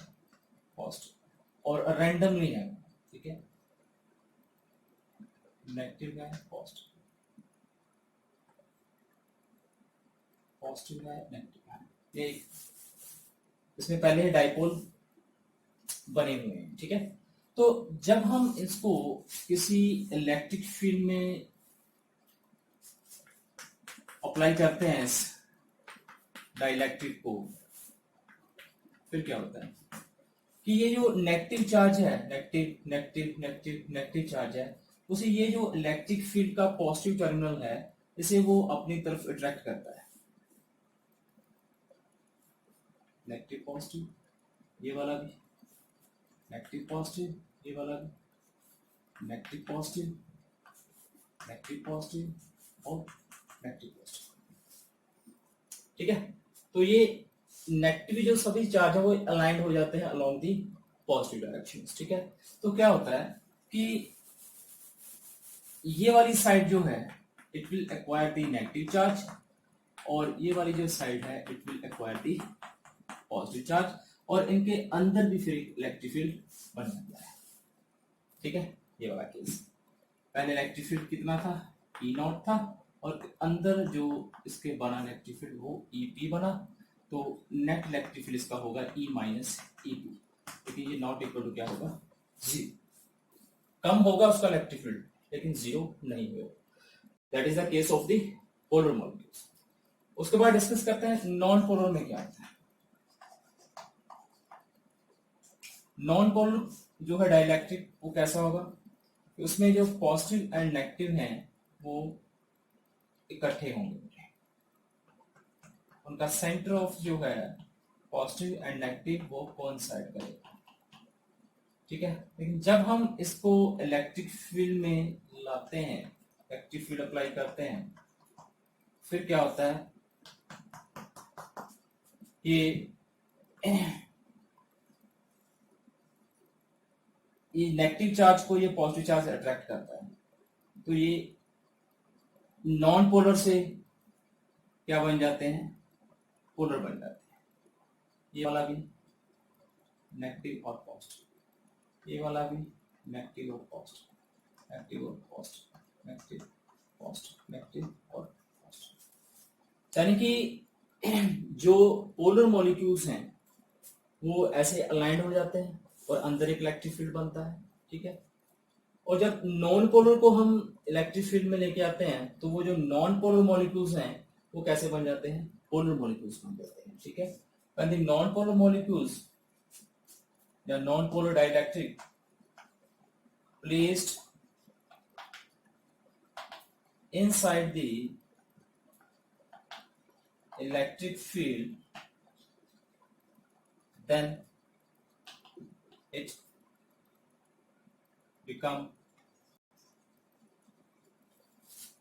पॉजिटिव और रैंडमली है। ठीक है, नेगेटिव है पॉजिटिव, पॉजिटिव है नेगेटिव है, ये इसमें पहले डाइपोल बने हुए हैं। ठीक है, तो जब हम इसको किसी इलेक्ट्रिक फील्ड में अप्लाई करते हैं इस डाइलेक्ट्रिक को, फिर क्या होता है कि ये जो नेगेटिव चार्ज है, negative negative negative negative charge है, उसे ये जो इलेक्ट्रिक फील्ड का पॉजिटिव टर्मिनल है इसे वो अपनी तरफ अट्रैक्ट करता है, नेगेटिव पॉजिटिव, ये वाला भी नेगेटिव पॉजिटिव, ये वाला भी नेगेटिव पॉजिटिव, नेगेटिव पॉजिटिव और नेगेटिव पॉजिटिव। ठीक है, तो ये नेगेटिव जो सभी चार्ज है वो अलाइंड हो जाते हैं अलोंग दी पॉजिटिव डायरेक्शंस। ठीक है, तो क्या होता है कि ये वाली साइड जो है it will acquire the negative charge और ये वाली जो साइड है it will acquire the positive charge, और इनके अंदर भी फिर इलेक्ट्रिक फील्ड बन जाता है। ठीक है, ये वाला केस, पहले इलेक्ट्रिक फील्ड कितना था, E0 था, और अंदर जो इसके बना इलेक्ट्रिक फील्ड वो EP बना, तो नेट इलेक्ट्रिक फील्ड इसका होगा E माइनस EP, क्योंकि ये नॉट इक्वल टू क्या होगा, 0, कम होगा उसका इलेक्ट्रिक फील्ड लेकिन 0 नहीं होगा। That is the case of the polar molecules. उसके बाद डिस्कस करते हैं नॉन पोलर में क्या होता है। नॉन पोलर जो है डाइलेक्ट्रिक वो कैसा होगा, उसमें जो पॉजिटिव एंड नेगेटिव हैं वो इकट्ठे होंगे, उनका सेंटर ऑफ जो है पॉजिटिव एंड नेगेटिव वो कोइंसाइड करेगा। ठीक है, लेकिन जब हम इसको इलेक्ट्रिक फील्ड में लाते हैं, इलेक्ट्रिक फील्ड अप्लाई करते हैं, फिर क्या होता है, ये नेगेटिव चार्ज को ये पॉजिटिव चार्ज अट्रैक्ट करता है, तो ये नॉन पोलर से क्या बन जाते हैं, पोलर बन जाते हैं, ये वाला भी नेगेटिव और पॉजिटिव, ये वाला भी नेगेटिव और पॉजिटिव, नेगेटिव और पॉजिटिव, नेगेटिव पॉजिटिव, नेगेटिव और पॉजिटिव। यानी कि जो पोलर मॉलिक्यूल्स हैं वो ऐसे अलाइंड हो जाते हैं और अंदर एक इलेक्ट्रिक फील्ड बनता है, ठीक है। और जब नॉन पोलर को हम इलेक्ट्रिक फील्ड में लेके आते हैं तो वो जो नॉन पोलर मॉलिक्यूल्स हैं वो कैसे बन जाते हैं, पोलर मॉलिक्यूल्स बन जाते हैं, ठीक है। When the non polar molecules या non polar dielectric placed inside the electric field, then it become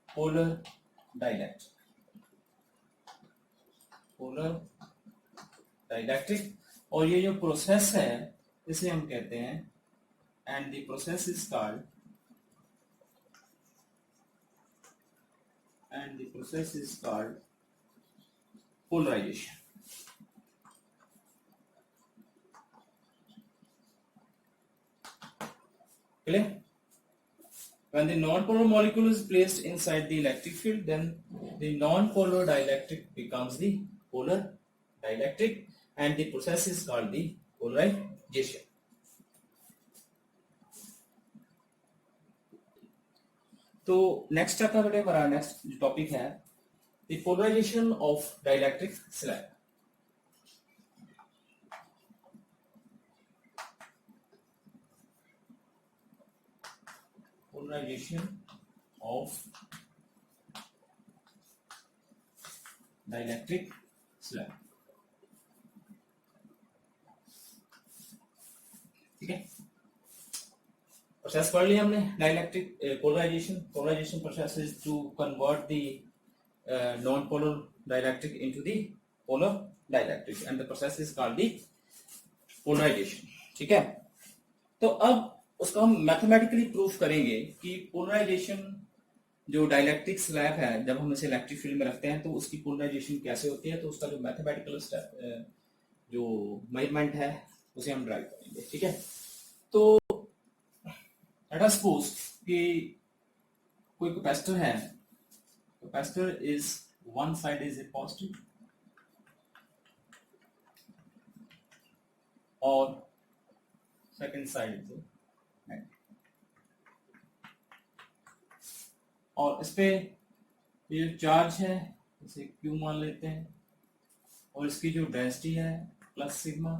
polar dielectric, polar dielectric। और ये जो प्रोसेस है इसे हम कहते हैं, and the process is called, and the process is called polarization। Clear? When the non-polar molecule is placed inside the electric field, then the non-polar dielectric becomes the polar dielectric, and the process is called the polarization। तो नेक्स्ट स्टेप है बेटे हमारा, नेक्स्ट जो टॉपिक है the polarization of dielectric slab. Polarization of dielectric slab, ठीक है। प्रोसेस पढ़ लिया हमने dielectric polarization. Polarization process is to convert the non polar dielectric into the polar dielectric and the process is called the polarization, ठीक है। तो अब उसको हम मैथमेटिकली प्रूफ करेंगे कि पोलराइजेशन जो डाइलेक्ट्रिक स्लैब है जब हम इसे इलेक्ट्रिक फील्ड में रखते हैं तो उसकी पोलराइजेशन कैसे होती है, तो उसका जो मैथमेटिकल स्टेप जो मेजरमेंट है उसे हम ड्राइव करेंगे, ठीक है। तो लेट अस सपोज कि कोई कैपेसिटर है, capacitor is one side is a positive और सेकंड साइड इज नेगेटिव, और इस पे ये जो चार्ज है इसे Q मान लेते हैं और इसकी जो डेंसिटी है प्लस सिग्मा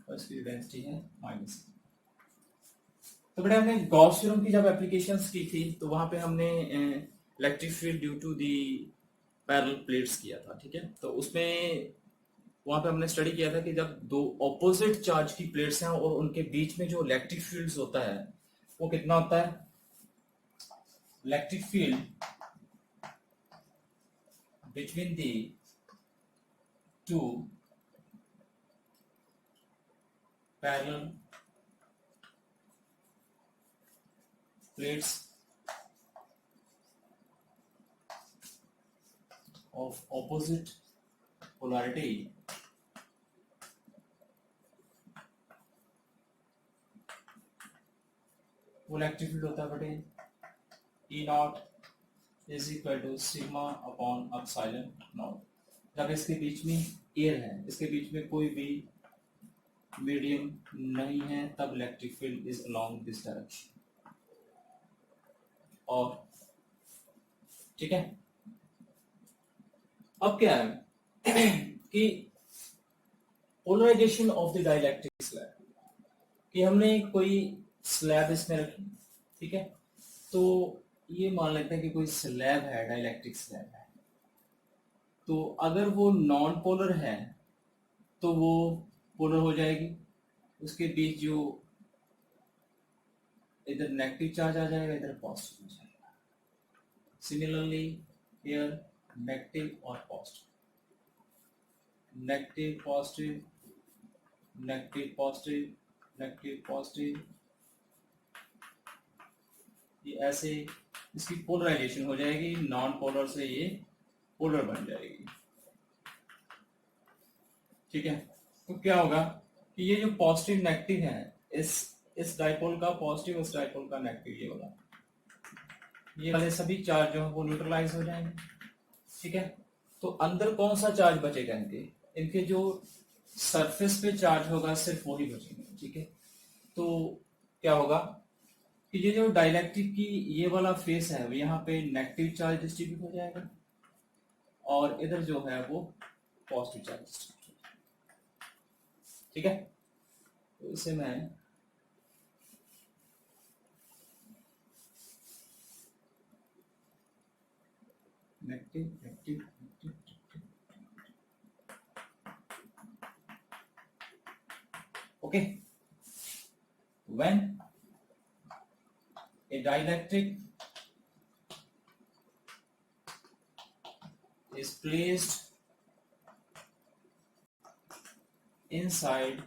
और इसकी जो डेंसिटी है माइनस सिग्मा। तो बेटा हमने गॉस थ्योरम की जब एप्लीकेशंस की थी तो वहां पे हमने electric field due to the parallel plates किया था, ठीक है। तो उसमें वहां पे हमने स्टडी किया था कि जब दो ऑपोजिट चार्ज की प्लेट्स हैं और उनके बीच में जो इलेक्ट्रिक फील्ड होता है वो कितना होता है, electric field between the two parallel plates of opposite polarity वो इलेक्ट्रिक फील्ड होता है बटे E naught is equal to sigma upon epsilon naught. जब इसके बीच में एयर है, इसके बीच में कोई भी मीडियम नहीं है, तब electric field is along this direction, और ठीक है। अब क्या है कि polarization of the dielectric slab, कि हमने कोई स्लैब इसमें रखी, ठीक है। तो ये मान लेते हैं कि कोई स्लैब है, डाइलेक्ट्रिक स्लैब है, तो अगर वो नॉन पोलर है तो वो पोलर हो जाएगी, उसके बीच जो इधर नेगेटिव चार्ज आ जाएगा, इधर पॉजिटिव हो जाएगा। सिमिलरली हियर नेगेटिव और positive, negative positive, negative positive, negative positive, ये ऐसे इसकी पोलराइजेशन हो जाएगी, नॉन पोलर से ये पोलर बन जाएगी, ठीक है। तो क्या होगा कि ये जो पॉजिटिव नेगेटिव है, इस डाइपोल का पॉजिटिव, इस डाइपोल का नेगेटिव, ये वाले सभी चार्ज जो है वो न्यूट्रलाइज हो जाएंगे। ठीक है, तो अंदर कौन सा चार्ज बचेगा? इनके जो सरफेस पे चार्ज होगा सिर्फ वही बचेगा। ठीक है, तो क्या होगा कि ये जो डाइलेक्ट्रिक की ये वाला फेस है, यहाँ पे नेगेटिव चार्ज डिस्ट्रीब्यूट हो जाएगा और इधर जो है वो पॉजिटिव चार्ज डिस्ट्रीब्यूट हो जाएगा। ठीक है, तो इसे मैं negative negative negative, okay, when a dielectric is placed inside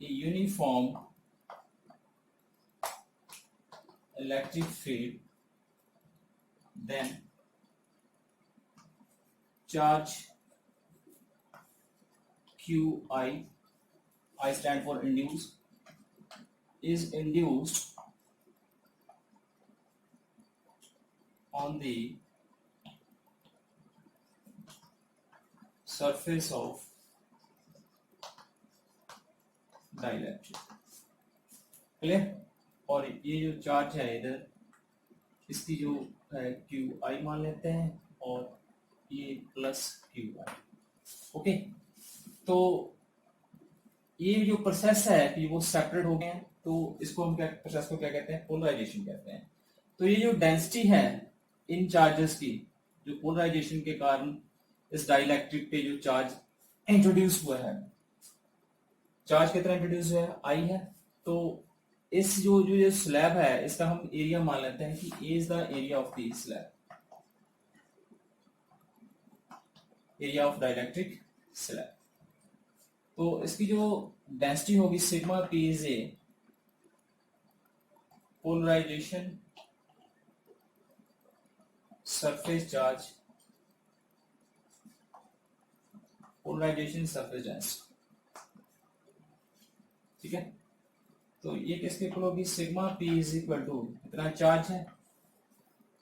a uniform electric field, then charge QI, I stand for induced, is induced on the surface of dielectric. Clear? और ये जो चार्ज है इधर, इसकी जो है क्यू आई मान लेते हैं और ये प्लस क्यू आई। ओके, तो ये जो प्रोसेस है कि वो सेपरेट हो गए हैं, तो इसको हम क्या, प्रोसेस को क्या कहते हैं? पोलराइजेशन कहते हैं। तो ये जो डेंसिटी है इन चार्जेस की, जो पोलराइजेशन के कारण इस डाइलेक्ट्रिक पे जो चार्ज इंट्रोड्यूस हुआ है, चार्ज कितना इंट्रोड्यूस हुआ है? आई है। तो इस जो जो ये स्लैब है, इसका हम एरिया मान लेते हैं कि A is the area of the slab, area of dielectric slab. तो इसकी जो डेंसिटी होगी sigma P is a polarisation surface charge, polarisation surface density. ठीक है, तो ये किसके इक्वल होगी? Sigma P is equal to कितना चार्ज है,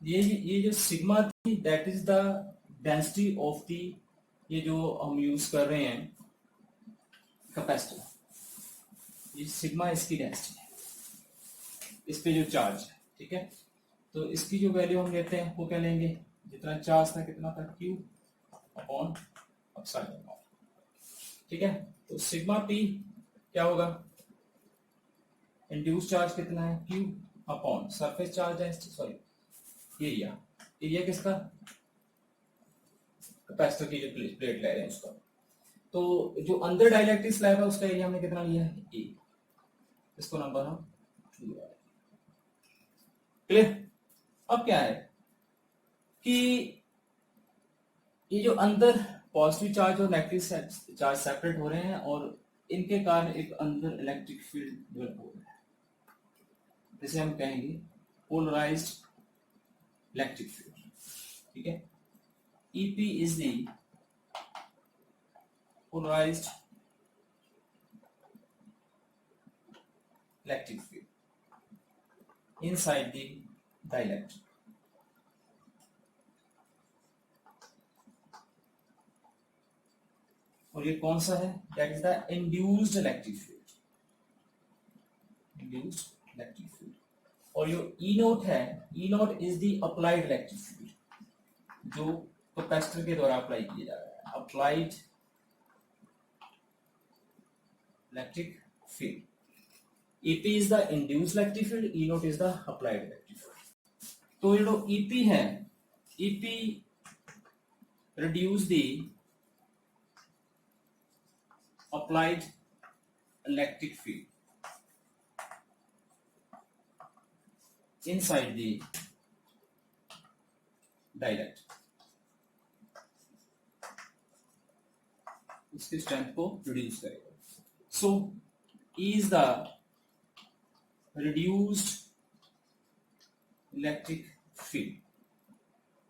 ये जो सिग्मा थी that is the density of the, ये जो हम यूज कर रहे हैं कैपेसिटर, ये सिग्मा इसकी डेंसिटी है, इस पे जो चार्ज है। ठीक है, तो इसकी जो वैल्यू हम लेते हैं वो क्या लेंगे? जितना चार्ज था कितना था? Q upon epsilon not. ठीक है, तो सिग्मा पी क्या होगा? इंड्यूस चार्ज कितना है? क्यू अपॉन सरफेस चार्ज है, सॉरी एरिया, एरिया किसका? कैपेसिटर की जो प्लेट ले रहे हैं उसका। तो जो अंदर डाइलेक्ट्रिक स्लैब है उसका एरिया हमने कितना लिया है? ए, इसको नंबर हम 2। क्लियर? अब क्या है कि ये जो अंदर पॉजिटिव चार्ज और नेगेटिव चार्ज सेपरेट हो रहे हैं और इनके कारण एक अंदर इलेक्ट्रिक फील्ड डेवलप हो रहा है, जिसे हम कहेंगे पोलराइज्ड इलेक्ट्रिक फील्ड। ठीक है, EP is the polarized electric field inside the dielectric. और ये कौन सा है? That is the induced electric field. Induced electric field. और जो E नोट है, E note is the applied electric field, जो कैपेसिटर के द्वारा अप्लाई किया जा रहा है, applied electric field. EP is the induced electric field, E naught is the applied electric field. तो ये जो EP है, EP reduce the applied electric field inside the dielectric, इसके स्ट्रेंथ को रिड्यूस करेगा। सो E is the reduced electric field,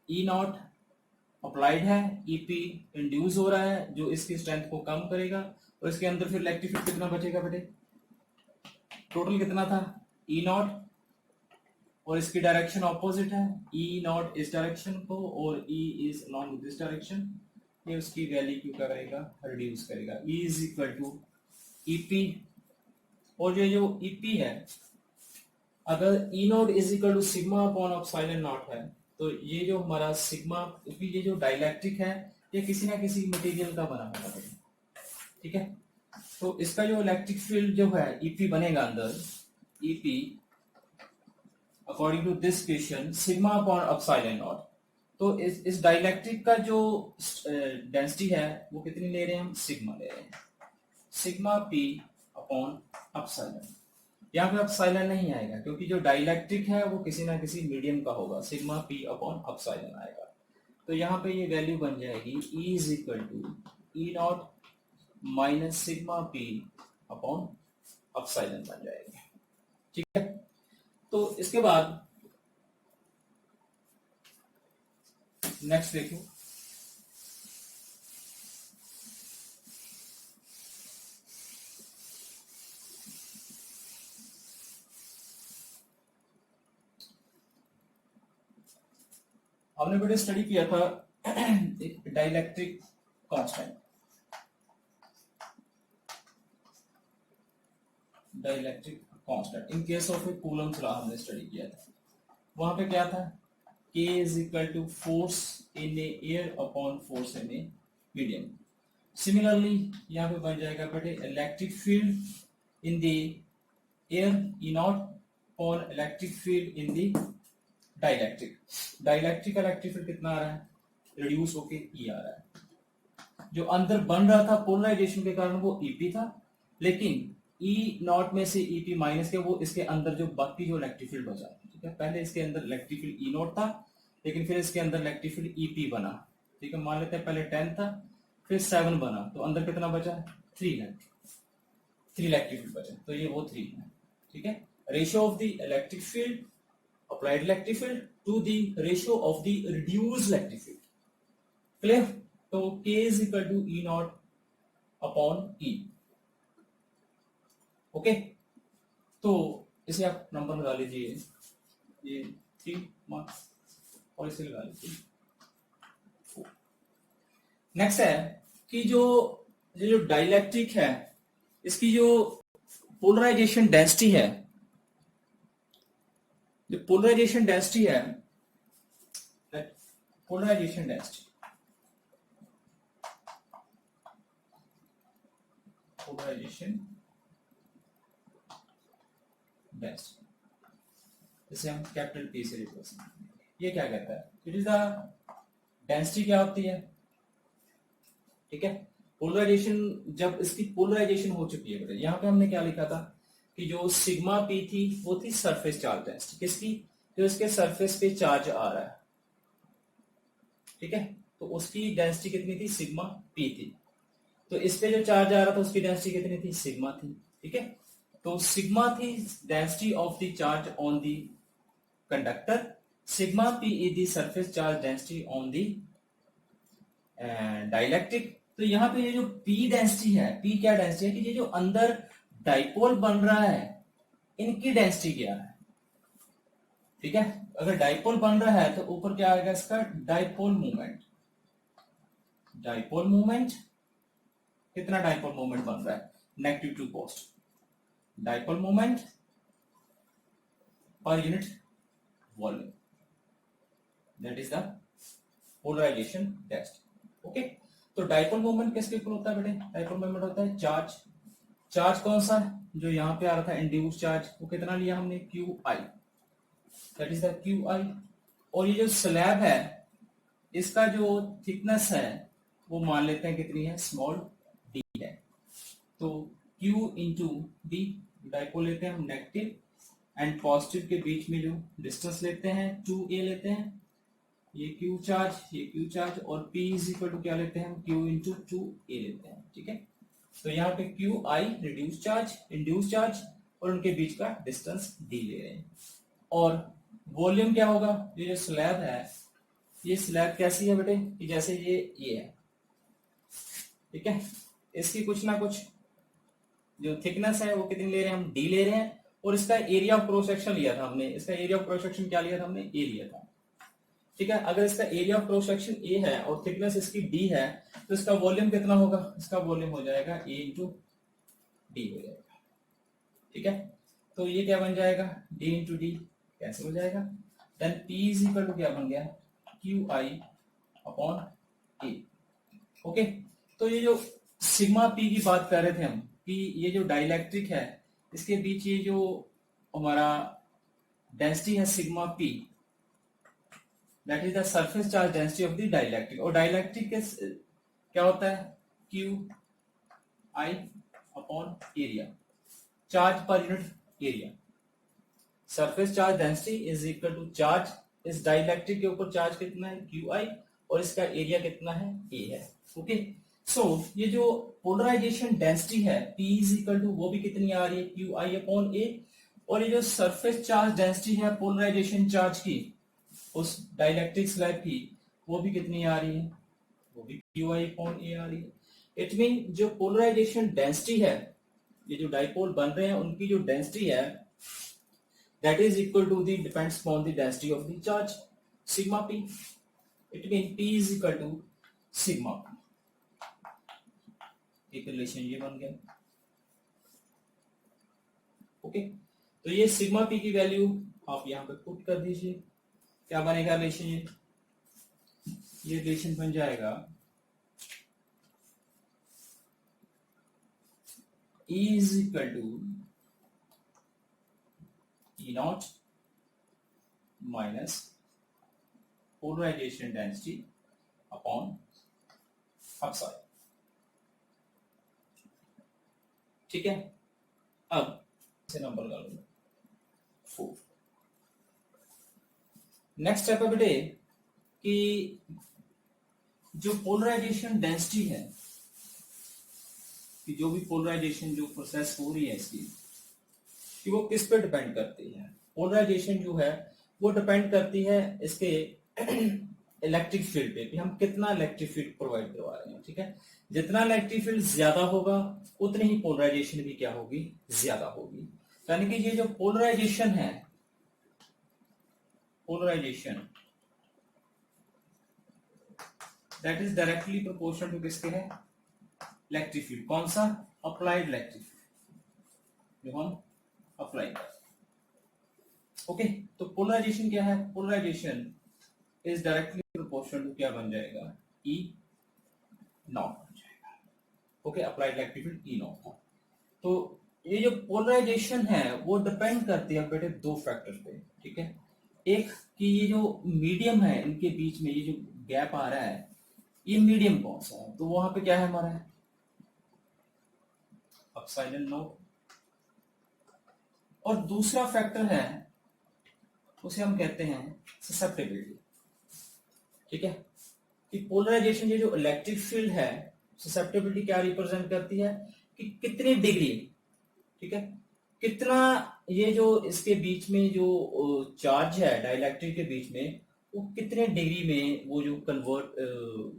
E naught applied है, ईपी इंड्यूस हो रहा है जो इसकी स्ट्रेंथ को कम करेगा, और इसके अंदर फिर इलेक्ट्रिक फील्ड कितना बचेगा बेटे, टोटल कितना था ई नॉट, और इसकी डायरेक्शन ऑपोजिट है, ई नॉट इस डायरेक्शन को और E is along this direction, ये उसकी वैल्यू क्यों क्या करेगा, रिड्यूस करेगा। E is equal to E P, और ये जो ईपी है अगर E naught is equal to sigma upon epsilon naught है, तो ये जो हमारा सिग्मा, ये जो डाइलेक्ट्रिक है ये किसी ना किसी मटेरियल का बना होगा, ठीक है। तो इसका जो इलेक्ट्रिक फील्ड जो है ईपी बनेगा अंदर, EP according to this question sigma upon epsilon naught. तो इस डाइलेक्ट्रिक का जो डेंसिटी है वो कितनी ले रहे हैं हम, सिग्मा ले रहे हैं, सिग्मा पी अपॉन एप्सिलॉन। यहाँ पे एप्सिलॉन नहीं आएगा क्योंकि जो डाइलेक्ट्रिक है वो किसी ना किसी मीडियम का होगा, सिग्मा पी अपॉन एप्सिलॉन आएगा। तो यहाँ पे ये वैल्यू बन जाएगी E is equal to E naught minus sigma P upon epsilon बन जाएगी, ठीक है। तो इसके बाद नेक्स्ट देखो, हमने बेटे स्टडी किया था एक dielectric constant, dielectric constant in case of a Coulomb's law हमने स्टडी किया था। वहां पे क्या था, K is equal to force in a air upon force in a medium. Similarly यहाँ पे बन जाएगा बेटे electric field in the air E naught upon electric field in the dielectric. Dielectric का इलेक्ट्रिक फील्ड कितना आ रहा है, रिड्यूस होके ई आ रहा है। जो अंदर बन रहा था पोलराइजेशन के कारण वो ईपी था, लेकिन ई नॉट में से ईपी माइनस के वो इसके अंदर जो बाकी जो इलेक्ट्रिक फील्ड बचा, ठीक है। पहले इसके अंदर इलेक्ट्रिक फील्ड ई नॉट था, लेकिन फिर इसके अंदर इलेक्ट्रिक फील्ड ईपी बना, ठीक है। मान लेते हैं पहले 10 था फिर 7 बना, तो अंदर कितना बचा, 3 इलेक्ट्रिक फील्ड बचा, तो ये वो 3 है, ठीक है। Ratio of the electric field applied electric field to the ratio of the reduced electric field, clear। तो K is equal to E naught upon E, okay. तो इसे आप नंबर लगा लीजिए, ये 3 मार्क्स और इसे लगा लीजिए 4। नेक्स्ट है कि जो डाइलेक्ट्रिक है इसकी जो पोलराइजेशन डेंसिटी है, जो पोलराइजेशन डेंसिटी है, पोलराइजेशन डेंसिटी, पोलराइजेशन डेंसिटी, इसे हम कैपिटल P से रिप्रेजेंट करते हैं। ये क्या कहता है, इट इज द डेंसिटी क्या होती है, ठीक है। पोलराइजेशन, जब इसकी पोलराइजेशन हो चुकी है, यहां पे हमने क्या लिखा था कि जो सिग्मा पी थी वो थी सरफेस चार्ज डेंसिटी, किसकी, जो इसके सरफेस पे चार्ज आ रहा है, ठीक है। तो उसकी डेंसिटी कितनी थी, सिग्मा पी थी। तो इस पे जो चार्ज आ रहा था उसकी डेंसिटी कितनी थी, सिग्मा थी, ठीक है। तो सिग्मा थी density of the charge on the conductor, sigma P is the surface charge density on the dielectric. तो यहाँ पे ये जो पी डेंसिटी है, पी क्या डेंसिटी है कि ये जो अंदर डाइपोल बन रहा है इनकी डेंसिटी क्या है, ठीक है। अगर डाइपोल बन रहा है तो ऊपर क्या आएगा इसका, डाइपोल मूवमेंट। डाइपोल मूवमेंट, कितना डाइपोल मूवमेंट बन रहा है, -2 पोस्ट डाइपोल मूवमेंट पर unit volume, that is the polarization density, okay. तो डाइपोल मूवमेंट किसके इक्वल होता है बेटे, डाइपोल मूवमेंट होता है चार्ज। चार्ज कौन सा है, जो यहां पे आ रहा था इंड्यूस चार्ज, वो कितना लिया हमने, QI, that is the QI। और ये जो स्लैब है इसका जो थिकनेस है वो मान लेते हैं कितनी है, स्मॉल d है। तो Q इंटू डी, डाइपोल लेते हैं हम नेगेटिव एंड पॉजिटिव के बीच में जो डिस्टेंस लेते हैं 2a लेते हैं, ये Q चार्ज, ये Q चार्ज, और P इज इक्वल टू क्या लेते हैं हम, Q इंटू 2a लेते हैं, ठीक है। तो यहाँ पे QI reduce charge, induce charge, और उनके बीच का डिस्टेंस d ले रहे हैं। और वॉल्यूम क्या होगा, ये जो स्लैब है ये स्लैब कैसी है बेटे कि जैसे ये है, ठीक है। इसकी कुछ ना कुछ जो थिकनेस है वो कितनी ले रहे हैं हम, डी ले रहे हैं, और इसका एरिया ऑफ क्रॉस सेक्शन लिया था हमने, इसका एरिया ऑफ क्रॉस सेक्शन क्या लिया था हमने, ए लिया था, ठीक है। अगर इसका area of cross section A है और थिकनेस इसकी डी है, तो इसका वॉल्यूम कितना होगा, इसका वॉल्यूम हो जाएगा ए इंटू डी हो जाएगा, ठीक है। तो ये क्या बन जाएगा, डी इंटू डी कैंसिल हो जाएगा, then P is equal to क्या बन गया, Q I upon A, okay. तो ये जो सिग्मा पी की बात कर रहे थे हम कि ये जो डाइलेक्ट्रिक है इसके बीच ये जो हमारा डेंसिटी है sigma P, that is the surface charge density of the dielectric, और डाइलेक्ट्रिक क्या होता है, Q I upon area, charge पर unit area, surface charge density is equal to charge, इस डाइलेक्ट्रिक के ऊपर चार्ज कितना है क्यू आई, और इसका एरिया कितना है ए है, ओके। सो ये जो पोलराइजेशन डेंसिटी है P इज इक्वल टू वो भी कितनी आ रही है क्यू आई अपॉन ए, और ये जो सरफेस चार्ज डेंसिटी है पोलराइजेशन चार्ज की उस डाइलेक्ट्रिक स्लैब की, वो भी कितनी आ रही है, वो भी क्यू आई अपॉन ए आ रही है। इट मीन जो पोलराइजेशन डेंसिटी है, ये जो डाइपोल बन रहे हैं उनकी जो डेंसिटी है that is equal to the depends upon the density of the charge sigma p, it means P is equal to sigma p, एक रिलेशन ये बन गया, ओके। तो ये सिग्मा पी की वैल्यू आप यहाँ पे पुट कर दीजिए, क्या बनेगा रिलेशन, ये रिलेशन बन जाएगा E is equal to E naught minus polarization density upon upside, ठीक है। अब से नंबर कर लो 4। नेक्स्ट स्टेप है बेटे कि जो पोलराइजेशन डेंसिटी है, कि जो भी पोलराइजेशन जो प्रोसेस हो रही है इसकी, कि वो किस पे डिपेंड करती है, पोलराइजेशन जो है वो डिपेंड करती है इसके इलेक्ट्रिक फील्ड पे, कि हम कितना इलेक्ट्रिक फील्ड प्रोवाइड करवा रहे हैं, ठीक है। जितना इलेक्ट्रिक फील्ड ज्यादा होगा उतनी ही पोलराइजेशन भी क्या होगी, ज्यादा होगी। यानी कि ये जो पोलराइजेशन है, polarization that is directly proportional to किसके है, इलेक्ट्रिक फील्ड, कौन सा, अप्लाइड इलेक्ट्रिक फील्ड, जो हम अप्लाई कर, ओके। तो पोलराइजेशन क्या है, polarization is directly proportional to क्या बन जाएगा, ई नॉट बन जाएगा, okay, applied electric field E naught. तो ये जो पोलराइजेशन है वो डिपेंड करती है बेटे दो फैक्टर पे, ठीक है। एक कि ये जो मीडियम है इनके बीच में ये जो गैप आ रहा है, ये मीडियम कौन सा है, तो वहां पे क्या है हमारा, अपसाइलन नोट, और दूसरा फैक्टर है उसे हम कहते हैं ससेप्टिबिलिटी, ठीक है। कि पोलराइजेशन ये जो इलेक्ट्रिक फील्ड है, ससेप्टिबिलिटी क्या रिप्रेजेंट करती है कि कितनी डिग्री, ठीक है, कितना ये जो इसके बीच में जो चार्ज है डाइलेक्ट्रिक के बीच में, वो कितने डिग्री में वो जो कन्वर्ट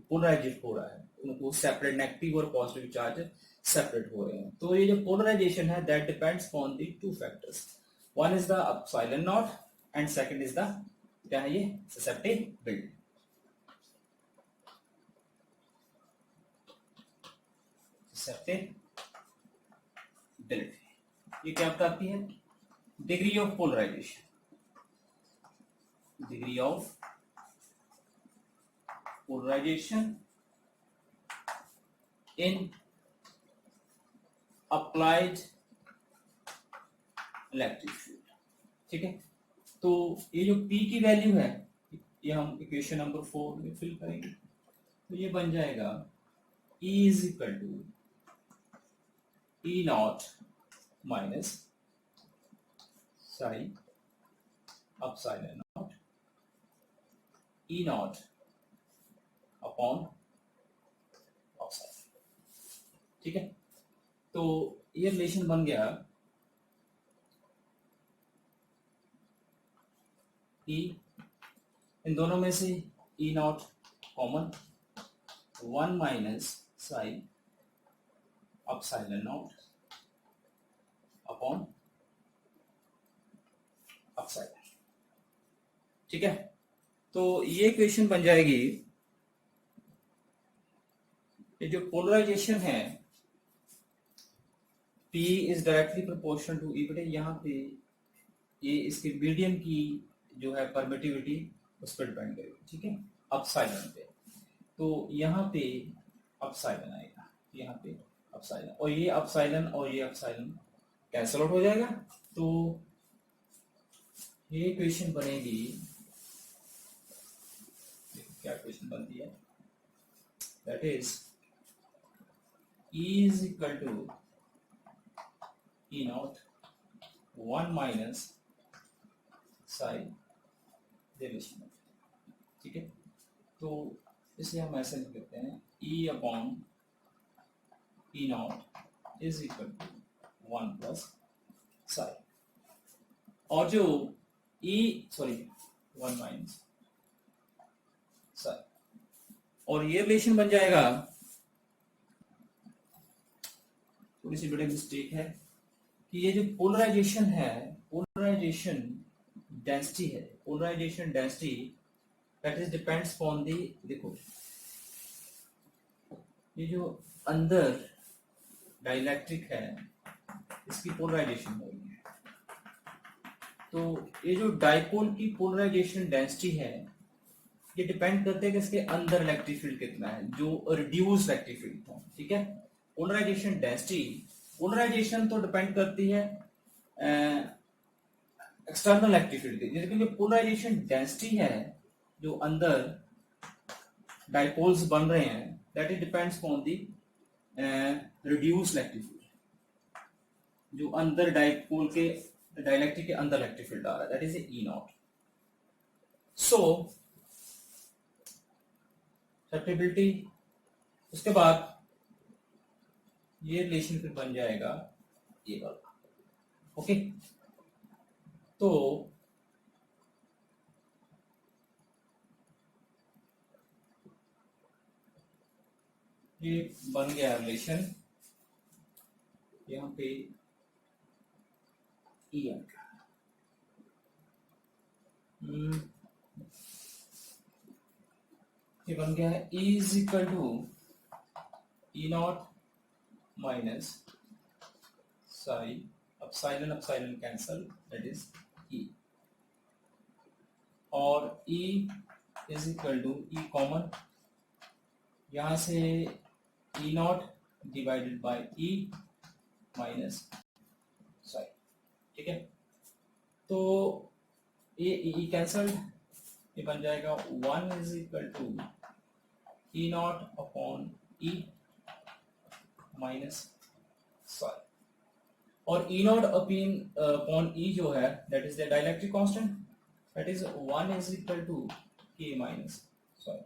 पोलराइज हो रहा है, उनको सेपरेट नेगेटिव और पॉजिटिव चार्ज सेपरेट हो रहे हैं। तो ये जो पोलराइजेशन है that depends on the two factors, one is the epsilon naught and second is the क्या है, ये ससेप्टिबिलिटी, ससेप्टिबिलिटी ये क्या बताती है, degree of polarization, degree of polarization in applied electric field, ठीक है। तो ये जो P की वैल्यू है ये हम इक्वेशन नंबर 4 में फिल करेंगे, तो ये बन जाएगा E is equal to E naught minus psi epsilon naught E naught upon epsilon, ठीक है। तो ये रिलेशन बन गया E, इन दोनों में से E naught common 1 minus psi epsilon naught upon epsilon. ठीक है, तो ये इक्वेशन बन जाएगी, ये जो पोलराइजेशन है P is directly proportional to E, बेटे यहाँ पे ये इसके मीडियम की जो है परमिटिविटी उस पर डिपेंड करेगी। ठीक है, अपसाइलन पे, तो यहाँ पे अपसाइलन आएगा, यहाँ पे अपसाइलन, और ये अपसाइलन कैंसल आउट हो जाएगा। तो ये इक्वेशन बनेगी, क्या इक्वेशन बनती है, that is E is equal to E naught 1 minus psi derivation. ठीक है, तो इसे हम ऐसे लिख लेते हैं E upon E naught is equal to 1 plus psi, और जो 1 माइनस psi, और ये रिलेशन बन जाएगा, थोड़ी सी बड़ी मिस्टेक है कि ये जो पोलराइजेशन है, polarization density that is depends upon the, देखो ये जो अंदर डाइलेक्ट्रिक है इसकी पोलराइजेशन हो रही है, तो ये जो डाइपोल की पोलराइजेशन डेंसिटी है ये डिपेंड करते हैं कि इसके अंदर इलेक्ट्रिक फील्ड कितना है, जो रिड्यूस इलेक्ट्रिक फील्ड था। ठीक है, पोलराइजेशन डेंसिटी, पोलराइजेशन तो डिपेंड करती है एक्सटर्नल इलेक्ट्रिक फील्ड की, लेकिन जो पोलराइजेशन डेंसिटी है जो अंदर डाइपोल्स बन रहे हैं that is depends on the reduce electric field, जो अंदर डाइपोल के डाइलेक्ट्रिक के अंदर इलेक्ट्रिक फील्ड आ रहा है, that is E not. So susceptibility, उसके बाद ये रिलेशन फिर बन जाएगा ये वाला। ओके, तो ये बन गया रिलेशन, यहाँ पे ई आ गया, ये बन गया है E is equal to E naught minus psi epsilon cancel, that is E, और E is equal to E common, यहां से E naught divided by E minus psi. ठीक है, तो ये कैंसल, ये बन जाएगा 1 is equal to E naught upon E minus psi, और E नॉट अपॉन E जो है that is the dielectric constant, that is 1 is equal to K minus psi,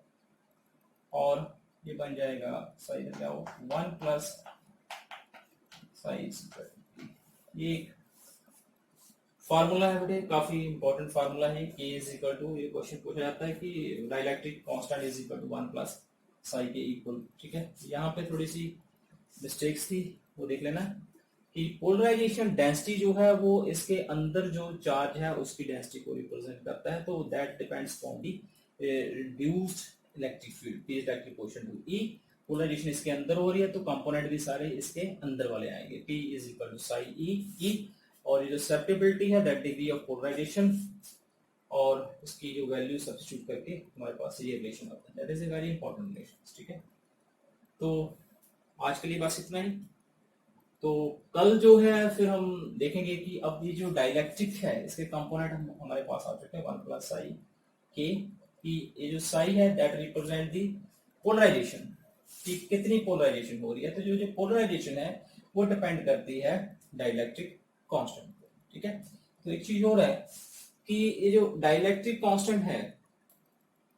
और ये बन जाएगा साई का क्या हो 1 plus psi is equal to, ये फार्मूला है बेटे, काफी इंपॉर्टेंट फार्मूला है। K इज इक्वल टू, ये क्वेश्चन पूछा जाता है कि dielectric constant is equal to 1 plus psi के इक्वल। ठीक है, यहाँ पे थोड़ी सी मिस्टेक्स थी, वो देख लेना कि पोलराइजेशन डेंसिटी जो है वो इसके अंदर जो चार्ज है उसकी डेंसिटी को रिप्रेजेंट करता है, तो that depends on the reduced electric field, P is directly proportional to E। Polarization इसके अंदर हो रही है तो कंपोनेंट भी सारे इसके अंदर वाले आएंगे, P is equal to psi E, और ये जो ससेप्टिबिलिटी है दैट डिग्री ऑफ पोलराइजेशन, और इसकी जो वैल्यू सब्स्टिट्यूट करके हमारे पास ये रिलेशन आता है, that is a very important relation. ठीक है, तो आज के लिए बस इतना ही। तो कल जो है फिर हम देखेंगे कि अब ये जो डाइलेक्ट्रिक है इसके कंपोनेंट हमारे पास आ चुके हैं 1 प्लस साई के, ये जो साई है दैट रिप्रेजेंट दी पोलराइजेशन, कि कितनी पोलराइजेशन हो रही है, तो जो पोलराइजेशन है वो डिपेंड करती है डाइलेक्ट्रिक कांस्टेंट पे। ठीक है, तो एक चीज और है कि ये जो डाइलेक्ट्रिक कांस्टेंट है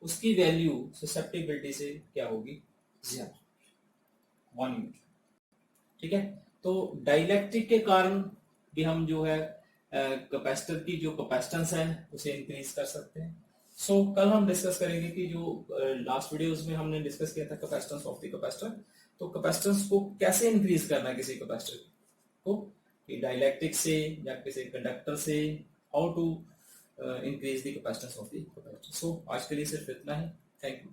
उसकी वैल्यू ससेप्टिबिलिटी से क्या होगी, 0, 1 यूनिट। ठीक है, तो डाइलेक्ट्रिक के कारण भी हम जो है कैपेसिटर की जो कैपेसिटेंस है उसे इंक्रीज कर सकते हैं, कल हम डिस्कस करेंगे कि जो लास्ट वीडियोस में हमने डिस्कस किया था कैपेसिटेंस ऑफ द कैपेसिटर, तो कैपेसिटेंस को कैसे इंक्रीज करना है किसी कैपेसिटर को, कि डाइलेक्ट्रिक से या किसी कंडक्टर से, how to increase the capacitance of the capacitor. आज के लिए सिर्फ इतना ही। Thank you.